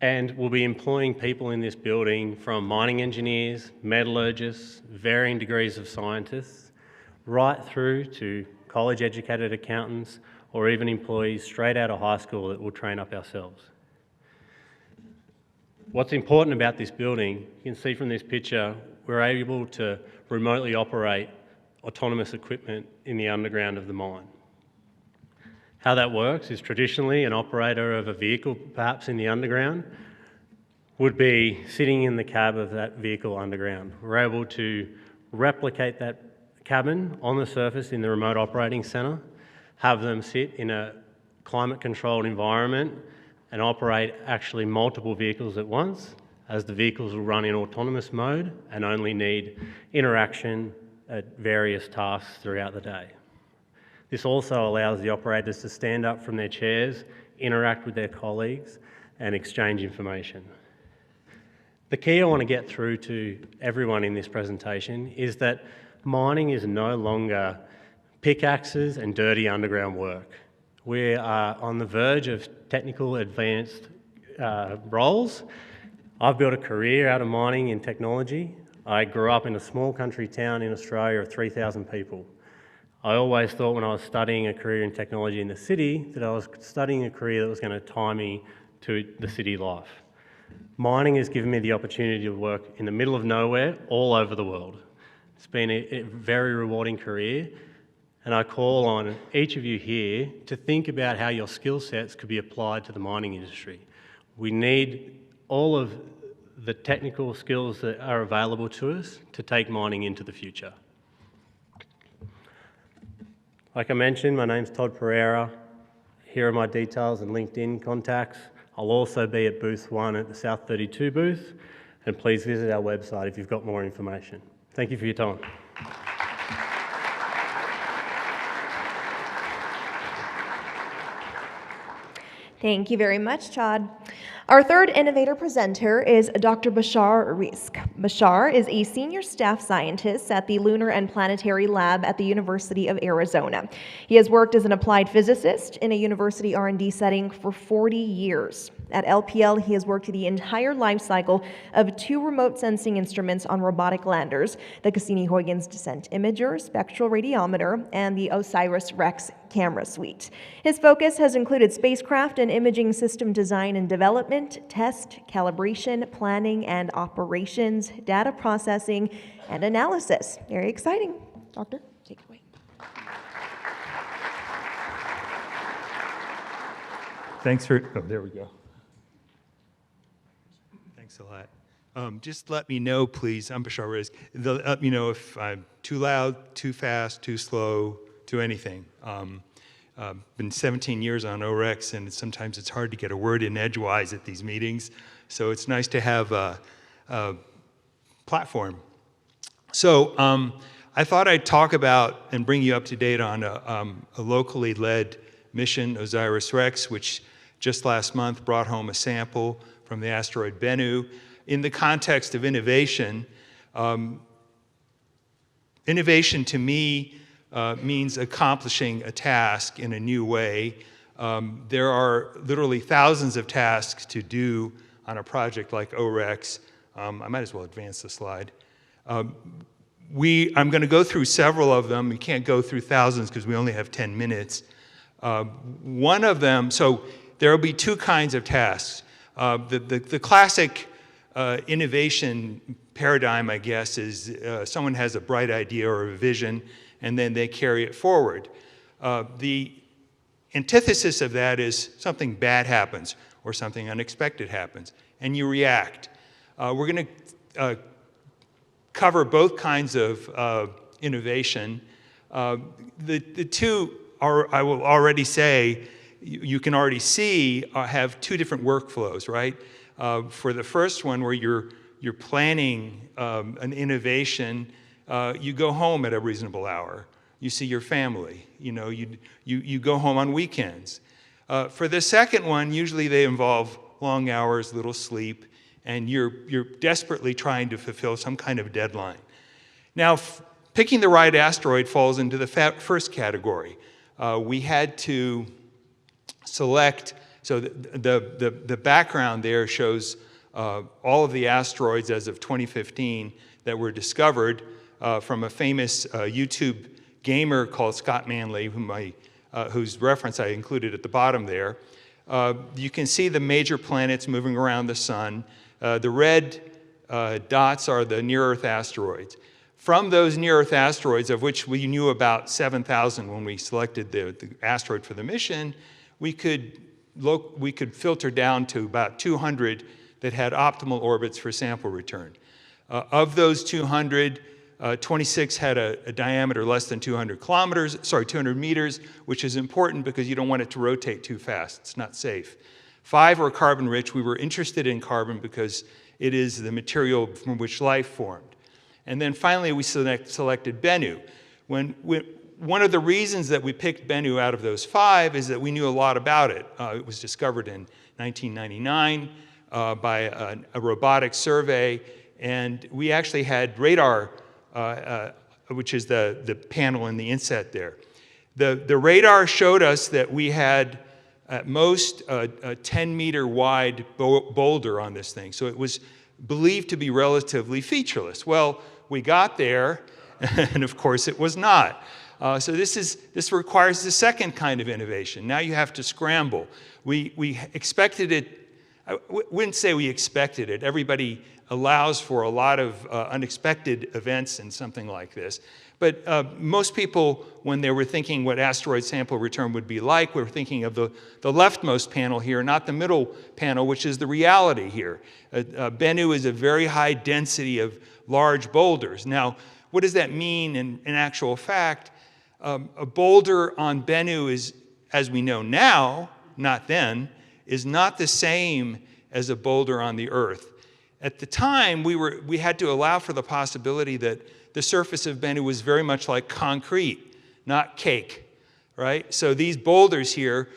And we'll be employing people in this building from mining engineers, metallurgists, varying degrees of scientists, right through to college-educated accountants, or even employees straight out of high school that we'll train up ourselves. What's important about this building, you can see from this picture, we're able to remotely operate autonomous equipment in the underground of the mine. How that works is traditionally an operator of a vehicle, perhaps in the underground, would be sitting in the cab of that vehicle underground. We're able to replicate that cabin on the surface in the remote operating centre, have them sit in a climate-controlled environment and operate actually multiple vehicles at once, as the vehicles will run in autonomous mode and only need interaction at various tasks throughout the day. This also allows the operators to stand up from their chairs, interact with their colleagues, and exchange information. The key I want to get through to everyone in this presentation is that mining is no longer pickaxes and dirty underground work. We are on the verge of technical advanced roles. I've built a career out of mining in technology. I grew up in a small country town in Australia of 3,000 people. I always thought when I was studying a career in technology in the city that I was studying a career that was going to tie me to the city life. Mining has given me the opportunity to work in the middle of nowhere all over the world. It's been a very rewarding career, and I call on each of you here to think about how your skill sets could be applied to the mining industry. We need all of the technical skills that are available to us to take mining into the future. Like I mentioned, my name's Todd Pereira. Here are my details and LinkedIn contacts. I'll also be at booth 1 at the South 32 booth, and please visit our website if you've got more information. Thank you for your time. Thank you very much, Chad. Our third innovator presenter is Dr. Osiris-REx. Bashar is a senior staff scientist at the Lunar and Planetary Lab at the University of Arizona. He has worked as an applied physicist in a university R&D setting for 40 years. At LPL, he has worked the entire life cycle of 2 remote sensing instruments on robotic landers, the Cassini-Huygens Descent Imager, Spectral Radiometer, and the Osiris-REx camera suite. His focus has included spacecraft and imaging system design and development, test, calibration, planning and operations, data processing, and analysis. Very exciting. Doctor, take it away. Thanks for, oh, there we go. Thanks a lot. Just let me know, please, I'm Osiris-REx, let me know if I'm too loud, too fast, too slow, too anything. Been 17 years on OREX, and sometimes it's hard to get a word in edgewise at these meetings, so it's nice to have a platform. So I thought I'd talk about and bring you up to date on a locally led mission, Osiris-REx, which just last month brought home a sample from the asteroid Bennu. In the context of innovation, innovation to me means accomplishing a task in a new way. There are literally thousands of tasks to do on a project like OREX. I might as well advance the slide. I'm going to go through several of them. We can't go through thousands because we only have 10 minutes. One of them, so there will be 2 kinds of tasks. The classic innovation paradigm, I guess, is someone has a bright idea or a vision, and then they carry it forward. The antithesis of that is something bad happens or something unexpected happens, and you react. We're going to cover both kinds of innovation. The two are, I will already say, you can already see, have two different workflows, right? For the first one, where you're planning an innovation, you go home at a reasonable hour. You see your family. You go home on weekends. For the second one, usually they involve long hours, little sleep, and you're desperately trying to fulfill some kind of deadline. Now, picking the right asteroid falls into the first category. We had to select, so the background there shows all of the asteroids as of 2015 that were discovered from a famous YouTube gamer called Scott Manley, whose reference I included at the bottom there. You can see the major planets moving around the sun. The red dots are the near-Earth asteroids. From those near-Earth asteroids, of which we knew about 7,000 when we selected the asteroid for the mission, we could filter down to about 200 that had optimal orbits for sample return. Of those 200, 26 had a diameter less than 200 meters, which is important because you don't want it to rotate too fast. It's not safe. 5 were carbon rich. We were interested in carbon because it is the material from which life formed. And then finally, we selected Bennu. One of the reasons that we picked Bennu out of those 5 is that we knew a lot about it. It was discovered in 1999 by a robotics survey, and we actually had radar, which is the panel in the inset there. The radar showed us that we had at most a 10-meter wide boulder on this thing, so it was believed to be relatively featureless. Well, we got there, and of course it was not. So this requires the second kind of innovation. Now you have to scramble. We expected it. I wouldn't say we expected it. Everybody allows for a lot of unexpected events in something like this. But most people, when they were thinking what asteroid sample return would be like, were thinking of the leftmost panel here, not the middle panel, which is the reality here. Bennu is a very high density of large boulders. Now, what does that mean in actual fact? A boulder on Bennu is, as we know now, not then, is not the same as a boulder on the Earth. At the time, we had to allow for the possibility that the surface of Bennu was very much like concrete, not cake, right? So these boulders here,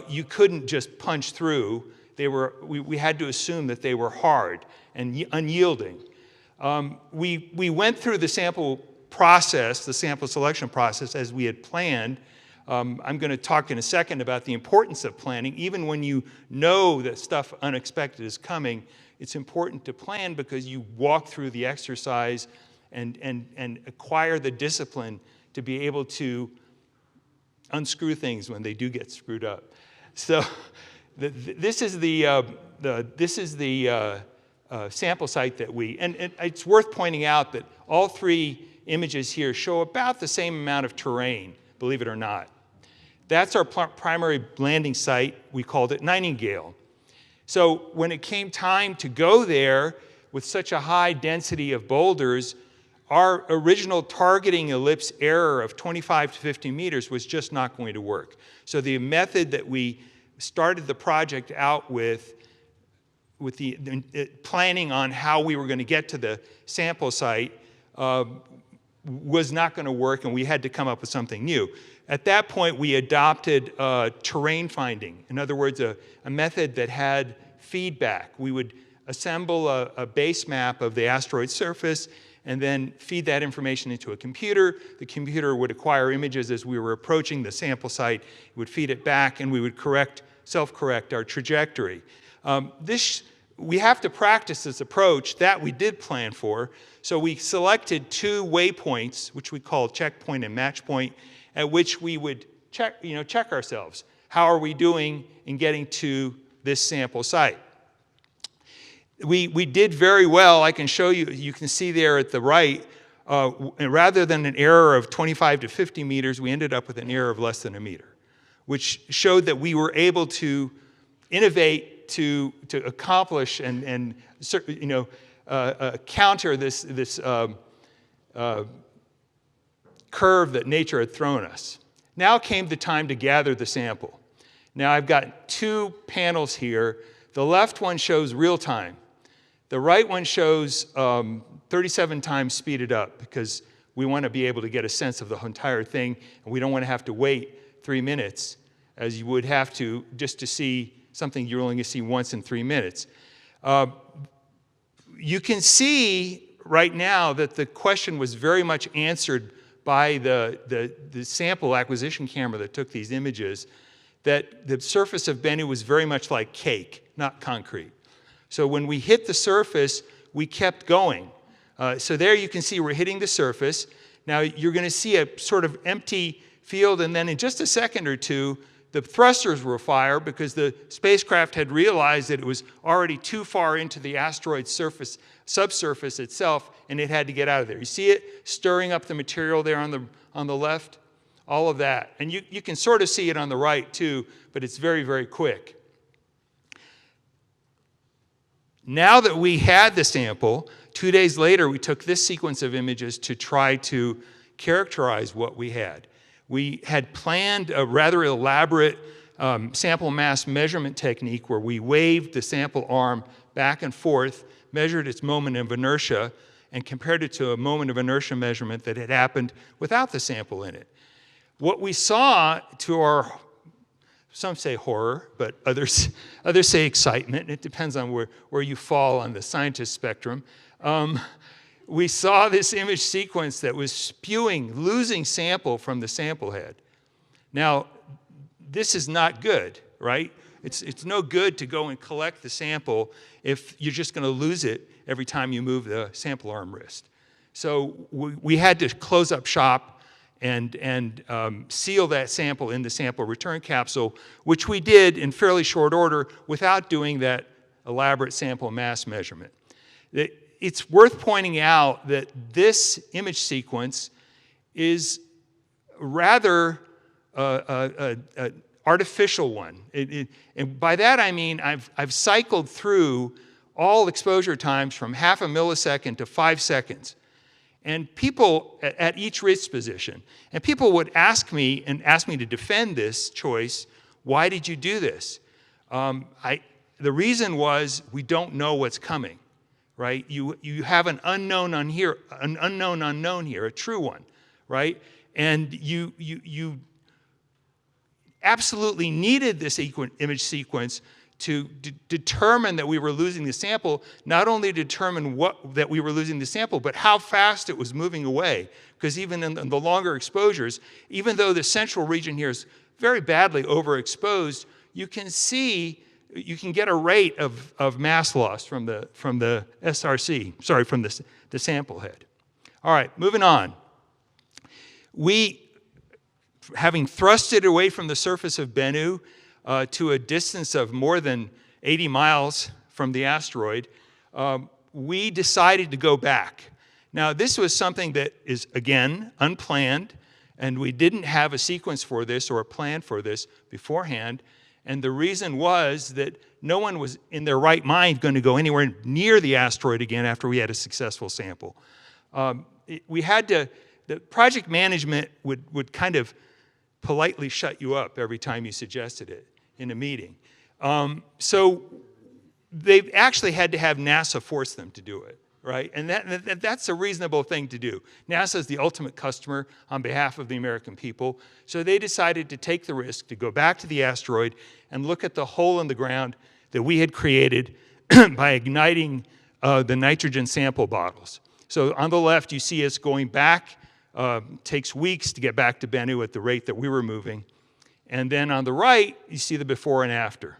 you couldn't just punch through. We had to assume that they were hard and unyielding. We went through the sample process, the sample selection process, as we had planned. I'm going to talk in a second about the importance of planning. Even when you know that stuff unexpected is coming, it's important to plan because you walk through the exercise and acquire the discipline to be able to unscrew things when they do get screwed up. So this is the sample site that and it's worth pointing out that all 3 images here show about the same amount of terrain, believe it or not. That's our primary landing site. We called it Nightingale. So when it came time to go there with such a high density of boulders, our original targeting ellipse error of 25 to 50 meters was just not going to work. So the method that we started the project out with the planning on how we were going to get to the sample site was not going to work, and we had to come up with something new. At that point, we adopted terrain finding. In other words, a method that had feedback. We would assemble a base map of the asteroid surface and then feed that information into a computer. The computer would acquire images as we were approaching the sample site. It would feed it back, and we would self-correct our trajectory. We have to practice this approach. That we did plan for. So we selected 2 waypoints, which we call checkpoint and match point, at which we would check ourselves. How are we doing in getting to this sample site? We did very well. I can show you. You can see there at the right, rather than an error of 25 to 50 meters, we ended up with an error of less than a meter, which showed that we were able to innovate it to accomplish and counter this curve that nature had thrown us. Now came the time to gather the sample. Now I've got two panels here. The left one shows real time. The right one shows 37 times speeded up, because we want to be able to get a sense of the entire thing, and we don't want to have to wait 3 minutes as you would have to just to see something you're only going to see once in 3 minutes. You can see right now that the question was very much answered by the sample acquisition camera that took these images, that the surface of Bennu was very much like cake, not concrete. So when we hit the surface, we kept going. So there you can see we're hitting the surface. Now you're going to see a sort of empty field, and then in just a second or two, the thrusters will fire because the spacecraft had realized that it was already too far into the asteroid's subsurface itself, and it had to get out of there. You see it stirring up the material there on the left? All of that. And you can sort of see it on the right too, but it's very, very quick. Now that we had the sample, 2 days later, we took this sequence of images to try to characterize what we had. We had planned a rather elaborate sample mass measurement technique where we waved the sample arm back and forth, measured its moment of inertia, and compared it to a moment of inertia measurement that had happened without the sample in it. What we saw, to our, some say horror, but others say excitement, it depends on where you fall on the scientist spectrum, we saw this image sequence that was losing sample from the sample head. Now, this is not good, right? It's no good to go and collect the sample if you're just going to lose it every time you move the sample arm wrist. So we had to close up shop and seal that sample in the sample return capsule, which we did in fairly short order without doing that elaborate sample mass measurement. It's worth pointing out that this image sequence is rather an artificial one. And by that I mean I've cycled through all exposure times from 0.5 millisecond to 5 seconds. And people at each wrist position. And people would ask me to defend this choice, why did you do this? The reason was we don't know what's coming, right? You have an unknown unknown here, a true one, right? And you absolutely needed this image sequence to determine that we were losing the sample, not only to determine that we were losing the sample, but how fast it was moving away. Because even in the longer exposures, even though the central region here is very badly overexposed, you can see, you can get a rate of mass loss from the SRC, sorry, from the sample head. All right, moving on. Having thrusted away from the surface of Bennu, to a distance of more than 80 miles from the asteroid, we decided to go back. Now, this was something that is, again, unplanned, and we didn't have a sequence for this or a plan for this beforehand. And the reason was that no one was in their right mind going to go anywhere near the asteroid again after we had a successful sample. The project management would kind of politely shut you up every time you suggested it in a meeting. So they actually had to have NASA force them to do it, right? And that's a reasonable thing to do. NASA is the ultimate customer on behalf of the American people. So they decided to take the risk to go back to the asteroid and look at the hole in the ground that we had created by igniting the nitrogen sample bottles. So on the left, you see us going back. Takes weeks to get back to Bennu at the rate that we were moving. And then on the right, you see the before and after.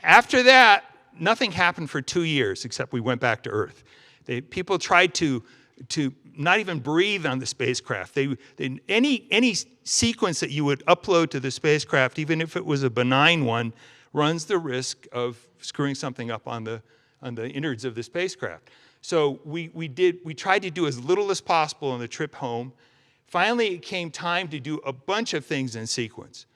After that, nothing happened for 2 years, except we went back to Earth. People tried to not even breathe on the spacecraft. Any sequence that you would upload to the spacecraft, even if it was a benign one, runs the risk of screwing something up on the innards of the spacecraft. So we tried to do as little as possible on the trip home. Finally, it came time to do a bunch of things in sequence.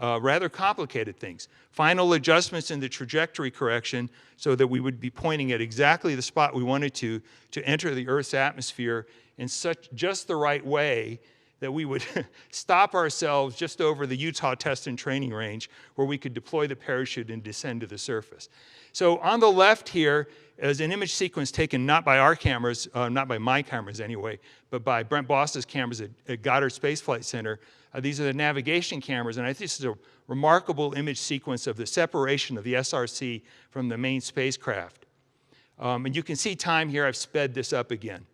rather complicated things. Final adjustments in the trajectory correction so that we would be pointing at exactly the spot we wanted to enter the Earth's atmosphere in just the right way that we would stop ourselves just over the Utah Test and Training Range where we could deploy the parachute and descend to the surface. So on the left here is an image sequence taken not by our cameras, not by my cameras anyway, but by Brent Boss's cameras at Goddard Space Flight Center. These are the navigation cameras, and I think this is a remarkable image sequence of the separation of the SRC from the main spacecraft. And you can see time here. I've sped this up again.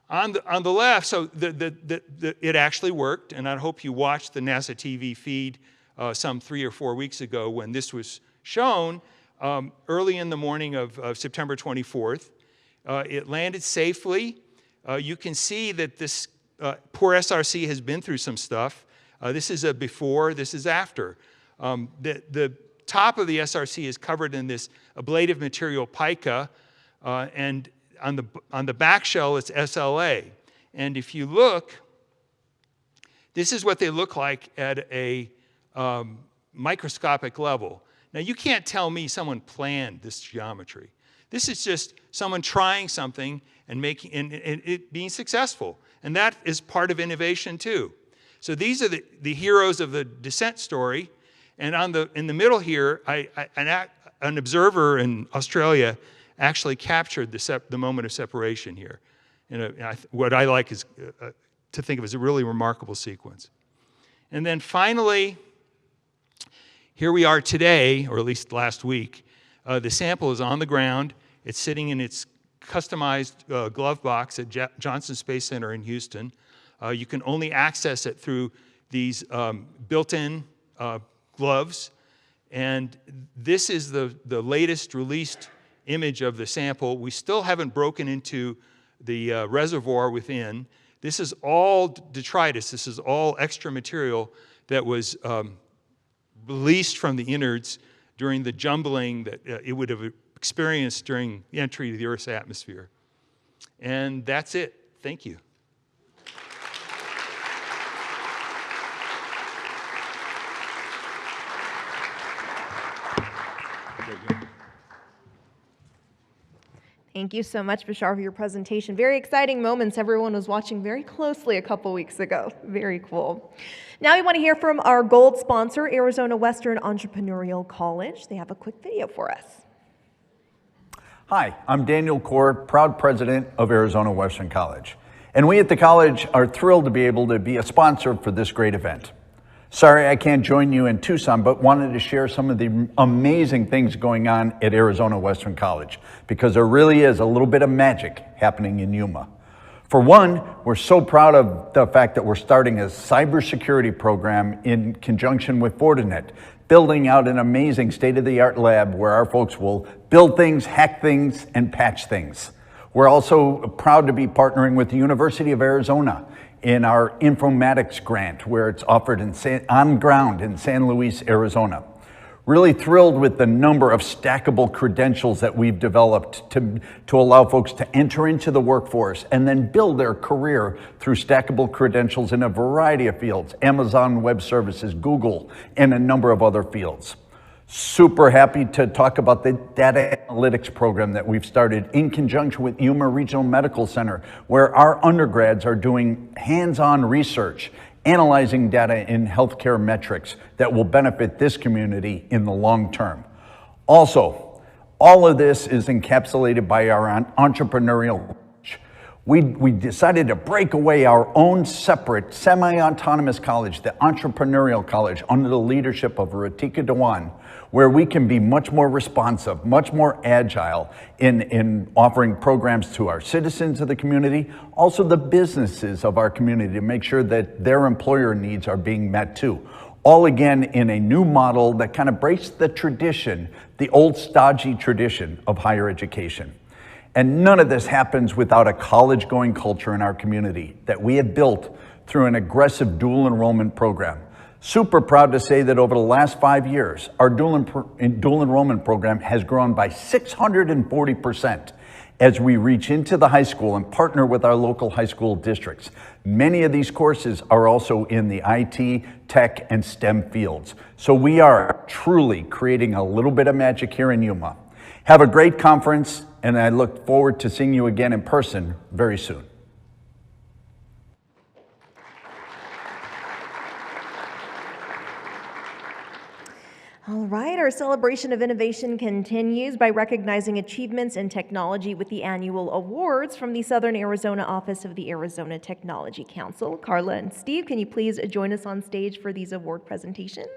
On the left, so it actually worked, and I hope you watched the NASA TV feed some 3 or 4 weeks ago when this was shown early in the morning of September 24th. It landed safely. You can see that this poor SRC has been through some stuff. This is a before, this is after. The top of the SRC is covered in this ablative material pica, and on the back shell, it's SLA. And if you look, this is what they look like at a microscopic level. Now, you can't tell me someone planned this geometry. This is just someone trying something and it being successful. And that is part of innovation, too. So these are the heroes of the descent story. And in the middle here, an observer in Australia actually captured the moment of separation here. And what I like is to think of as a really remarkable sequence. And then finally, here we are today, or at least last week. The sample is on the ground. It's sitting in its customized glove box at Johnson Space Center in Houston. You can only access it through these built-in gloves. And this is the latest released image of the sample. We still haven't broken into the reservoir within. This is all detritus. This is all extra material that was released from the innards during the jumbling that it would have experienced during the entry to the Earth's atmosphere. And that's it. Thank you. Thank you so much, Bashar, for your presentation. Very exciting moments everyone was watching very closely a couple weeks ago. Very cool. Now we want to hear from our gold sponsor, Arizona Western Entrepreneurial College. They have a quick video for us. Hi, I'm Daniel Cord, proud president of Arizona Western College. And we at the college are thrilled to be able to be a sponsor for this great event. Sorry I can't join you in Tucson, but wanted to share some of the amazing things going on at Arizona Western College, because there really is a little bit of magic happening in Yuma. For one, we're so proud of the fact that we're starting a cybersecurity program in conjunction with Fortinet, building out an amazing state-of-the-art lab where our folks will build things, hack things, and patch things. We're also proud to be partnering with the University of Arizona in our informatics grant, where it's offered on ground in San Luis, Arizona. Really thrilled with the number of stackable credentials that we've developed to allow folks to enter into the workforce and then build their career through stackable credentials in a variety of fields, Amazon Web Services, Google, and a number of other fields. Super happy to talk about the data analytics program that we've started in conjunction with Yuma Regional Medical Center, where our undergrads are doing hands-on research, analyzing data in healthcare metrics that will benefit this community in the long term. Also, all of this is encapsulated by our entrepreneurial. We decided to break away our own separate semi-autonomous college, the Entrepreneurial College, under the leadership of Ratika Dewan, where we can be much more responsive, much more agile in offering programs to our citizens of the community, also the businesses of our community, to make sure that their employer needs are being met too. All again in a new model that kind of breaks the tradition, the old stodgy tradition of higher education. And none of this happens without a college-going culture in our community that we have built through an aggressive dual enrollment program. Super proud to say that over the last 5 years, our dual enrollment program has grown by 640%. as we reach into the high school and partner with our local high school districts. Many of these courses are also in the IT, tech, and STEM fields. So we are truly creating a little bit of magic here in Yuma. Have a great conference, and I look forward to seeing you again in person very soon. All right, our celebration of innovation continues by recognizing achievements in technology with the annual awards from the Southern Arizona Office of the Arizona Technology Council. Carla and Steve, can you please join us on stage for these award presentations?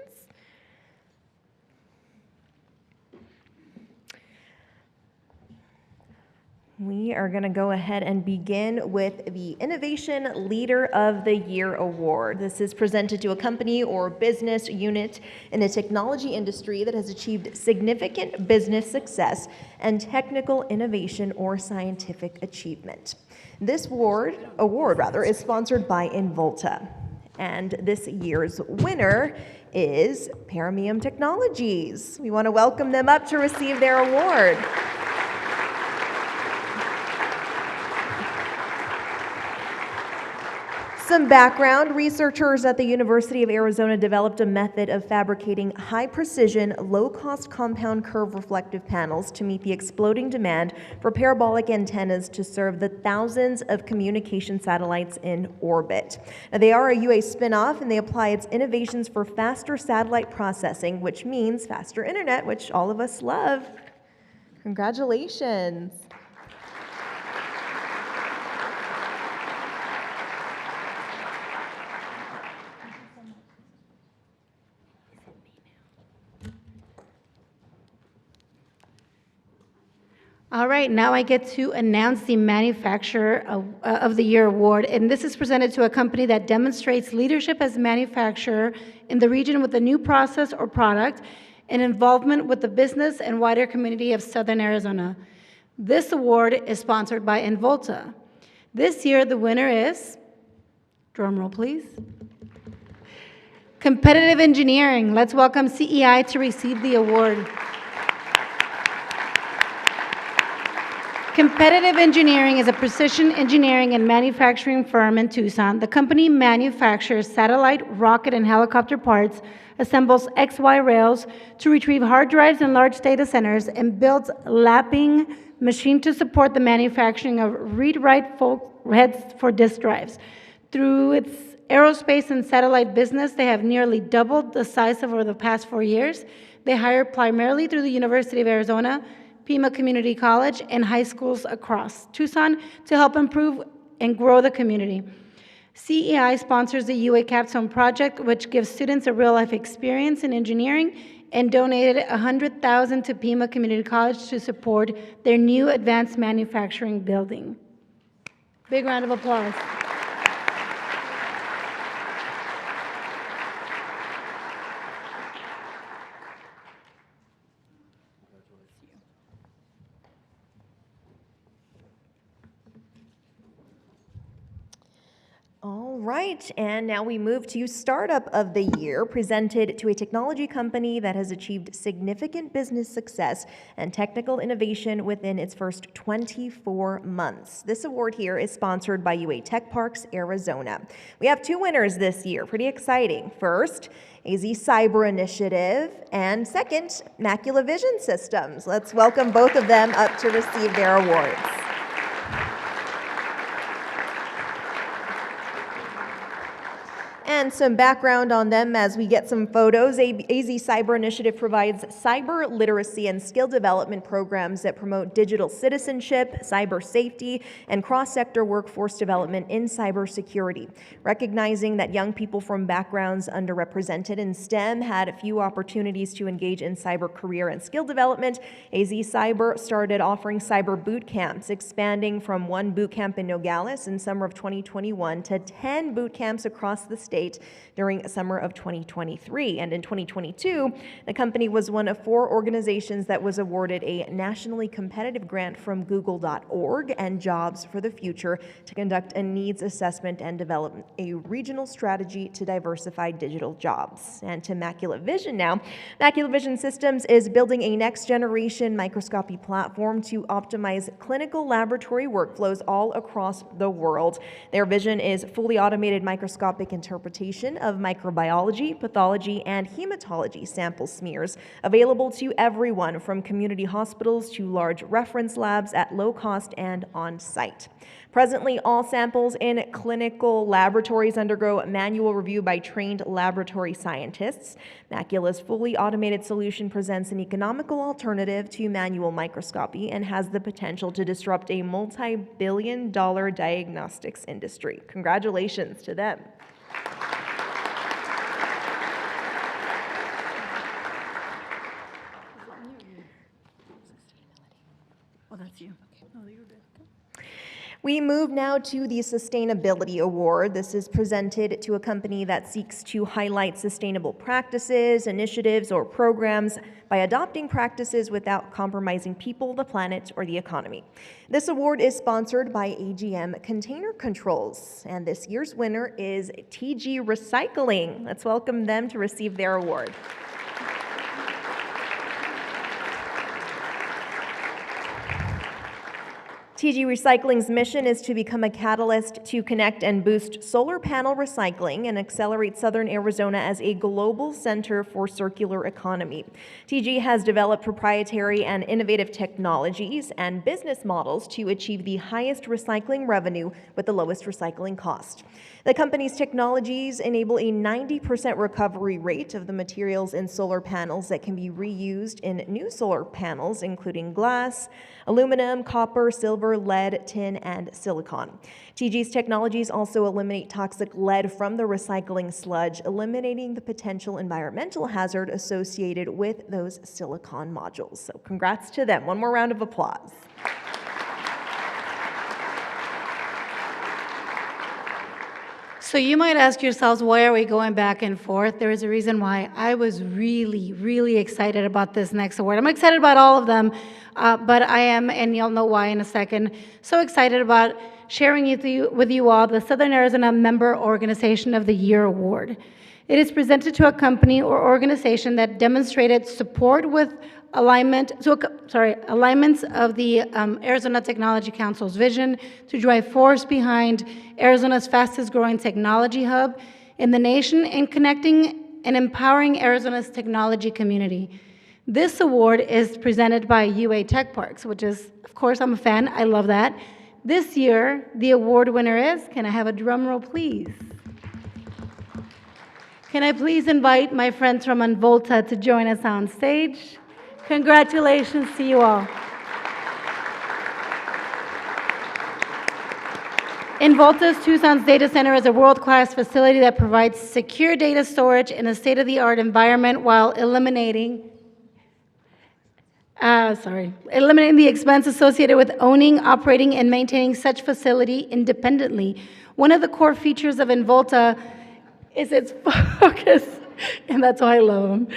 We are going to go ahead and begin with the Innovation Leader of the Year Award. This is presented to a company or business unit in the technology industry that has achieved significant business success and technical innovation or scientific achievement. This award is sponsored by Involta, and this year's winner is Paramium Technologies. We want to welcome them up to receive their award. Some background: researchers at the University of Arizona developed a method of fabricating high-precision, low-cost compound curve reflective panels to meet the exploding demand for parabolic antennas to serve the thousands of communication satellites in orbit. Now, they are a UA spinoff, and they apply its innovations for faster satellite processing, which means faster internet, which all of us love. Congratulations. All right, now I get to announce the Manufacturer of the Year Award, and this is presented to a company that demonstrates leadership as manufacturer in the region with a new process or product and involvement with the business and wider community of Southern Arizona. This award is sponsored by Involta. This year, the winner is, drum roll please, Competitive Engineering. Let's welcome CEI to receive the award. Competitive Engineering is a precision engineering and manufacturing firm in Tucson. The company manufactures satellite, rocket, and helicopter parts, assembles XY rails to retrieve hard drives in large data centers, and builds lapping machine to support the manufacturing of read-write heads for disk drives. Through its aerospace and satellite business, they have nearly doubled the size over the past 4 years. They hire primarily through the University of Arizona, Pima Community College, and high schools across Tucson to help improve and grow the community. CEI sponsors the UA Capstone Project, which gives students a real-life experience in engineering, and donated $100,000 to Pima Community College to support their new advanced manufacturing building. Big round of applause. All right, and now we move to Startup of the Year, presented to a technology company that has achieved significant business success and technical innovation within its first 24 months. This award here is sponsored by UA Tech Parks, Arizona. We have 2 winners this year, pretty exciting. First, AZ Cyber Initiative, and second, Macula Vision Systems. Let's welcome both of them up to receive their awards. And some background on them as we get some photos. AZ Cyber Initiative provides cyber literacy and skill development programs that promote digital citizenship, cyber safety, and cross-sector workforce development in cybersecurity. Recognizing that young people from backgrounds underrepresented in STEM had few opportunities to engage in cyber career and skill development, AZ Cyber started offering cyber boot camps, expanding from 1 boot camp in Nogales in summer of 2021 to 10 boot camps across the state participate during summer of 2023. And in 2022, the company was one of 4 organizations that was awarded a nationally competitive grant from Google.org and Jobs for the Future to conduct a needs assessment and develop a regional strategy to diversify digital jobs. And to Macula Vision now. Macula Vision Systems is building a next-generation microscopy platform to optimize clinical laboratory workflows all across the world. Their vision is fully automated microscopic interpretation of microbiology, pathology, and hematology sample smears, available to everyone from community hospitals to large reference labs at low cost and on-site. Presently, all samples in clinical laboratories undergo manual review by trained laboratory scientists. Macula's fully automated solution presents an economical alternative to manual microscopy and has the potential to disrupt a multi-billion-dollar diagnostics industry. Congratulations to them. Oh, that's you. Oh, you're good. We move now to the Sustainability Award. This is presented to a company that seeks to highlight sustainable practices, initiatives, or programs by adopting practices without compromising people, the planet, or the economy. This award is sponsored by AGM Container Controls, and this year's winner is TG Recycling. Let's welcome them to receive their award. TG Recycling's mission is to become a catalyst to connect and boost solar panel recycling and accelerate Southern Arizona as a global center for circular economy. TG has developed proprietary and innovative technologies and business models to achieve the highest recycling revenue with the lowest recycling cost. The company's technologies enable a 90% recovery rate of the materials in solar panels that can be reused in new solar panels, including glass, aluminum, copper, silver, lead, tin, and silicon. TG's technologies also eliminate toxic lead from the recycling sludge, eliminating the potential environmental hazard associated with those silicon modules. So congrats to them. One more round of applause. So you might ask yourselves, why are we going back and forth? There is a reason why. I was really, really excited about this next award. I'm excited about all of them, but I am, and you'll know why in a second, so excited about sharing with you all the Southern Arizona Member Organization of the Year Award. It is presented to a company or organization that demonstrated support with alignments of the Arizona Technology Council's vision to drive force behind Arizona's fastest growing technology hub in the nation and connecting and empowering Arizona's technology community. This award is presented by UA Tech Parks, which is, of course, I'm a fan. I love that. This year, the award winner is, can I have a drum roll, please? Can I please invite my friends from Involta to join us on stage? Congratulations to you all. Involta's Tucson's data center is a world-class facility that provides secure data storage in a state-of-the-art environment while eliminating the expense associated with owning, operating, and maintaining such facility independently. One of the core features of Involta is its focus, and that's why I love them.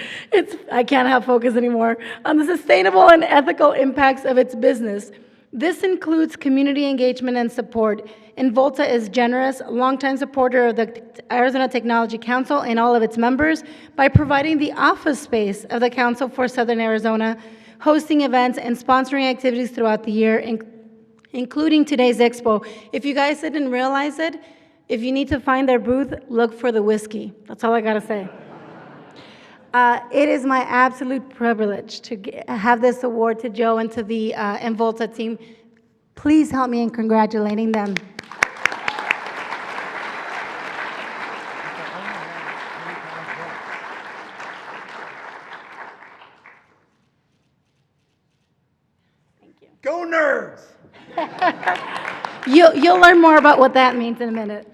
I can't have focus anymore, on the sustainable and ethical impacts of its business. This includes community engagement and support. Involta is generous, longtime supporter of the Arizona Technology Council and all of its members by providing the office space of the Council for Southern Arizona, hosting events and sponsoring activities throughout the year, including today's Expo. If you guys didn't realize it, if you need to find their booth, look for the whiskey. That's all I gotta say. It is my absolute privilege to have this award to Joe and to the Involta team. Please help me in congratulating them. Thank you. Go Nerds! You'll learn more about what that means in a minute.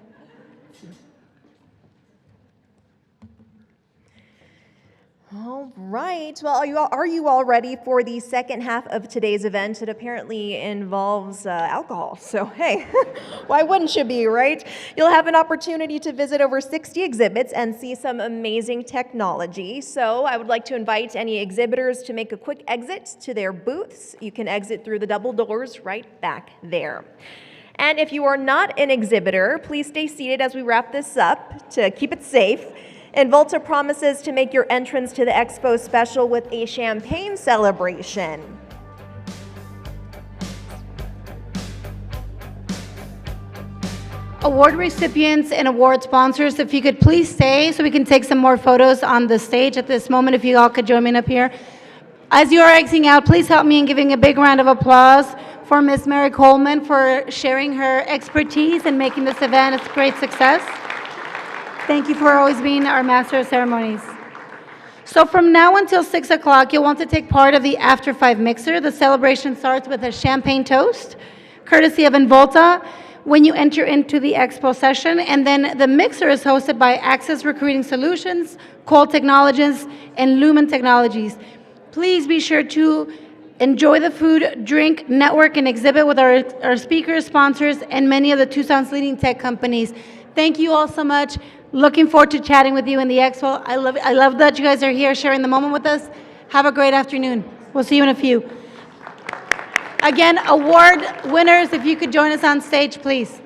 All right. Well, are you all ready for the second half of today's event? It apparently involves alcohol. So, hey, why wouldn't you be, right? You'll have an opportunity to visit over 60 exhibits and see some amazing technology. So, I would like to invite any exhibitors to make a quick exit to their booths. You can exit through the double doors right back there. And if you are not an exhibitor, please stay seated as we wrap this up to keep it safe. And Volta promises to make your entrance to the Expo special with a champagne celebration. Award recipients and award sponsors, if you could please stay so we can take some more photos on the stage at this moment, if you all could join me up here. As you are exiting out, please help me in giving a big round of applause for Ms. Mary Coleman for sharing her expertise and making this event a great success. Thank you for always being our master of ceremonies. So from now until 6 o'clock, you'll want to take part of the After 5 mixer. The celebration starts with a champagne toast, courtesy of Involta, when you enter into the Expo session. And then the mixer is hosted by Access Recruiting Solutions, Cold Technologies, and Lumen Technologies. Please be sure to enjoy the food, drink, network, and exhibit with our speakers, sponsors, and many of the Tucson's leading tech companies. Thank you all so much. Looking forward to chatting with you in the Expo. I love that you guys are here sharing the moment with us. Have a great afternoon. We'll see you in a few. Again, award winners, if you could join us on stage, please.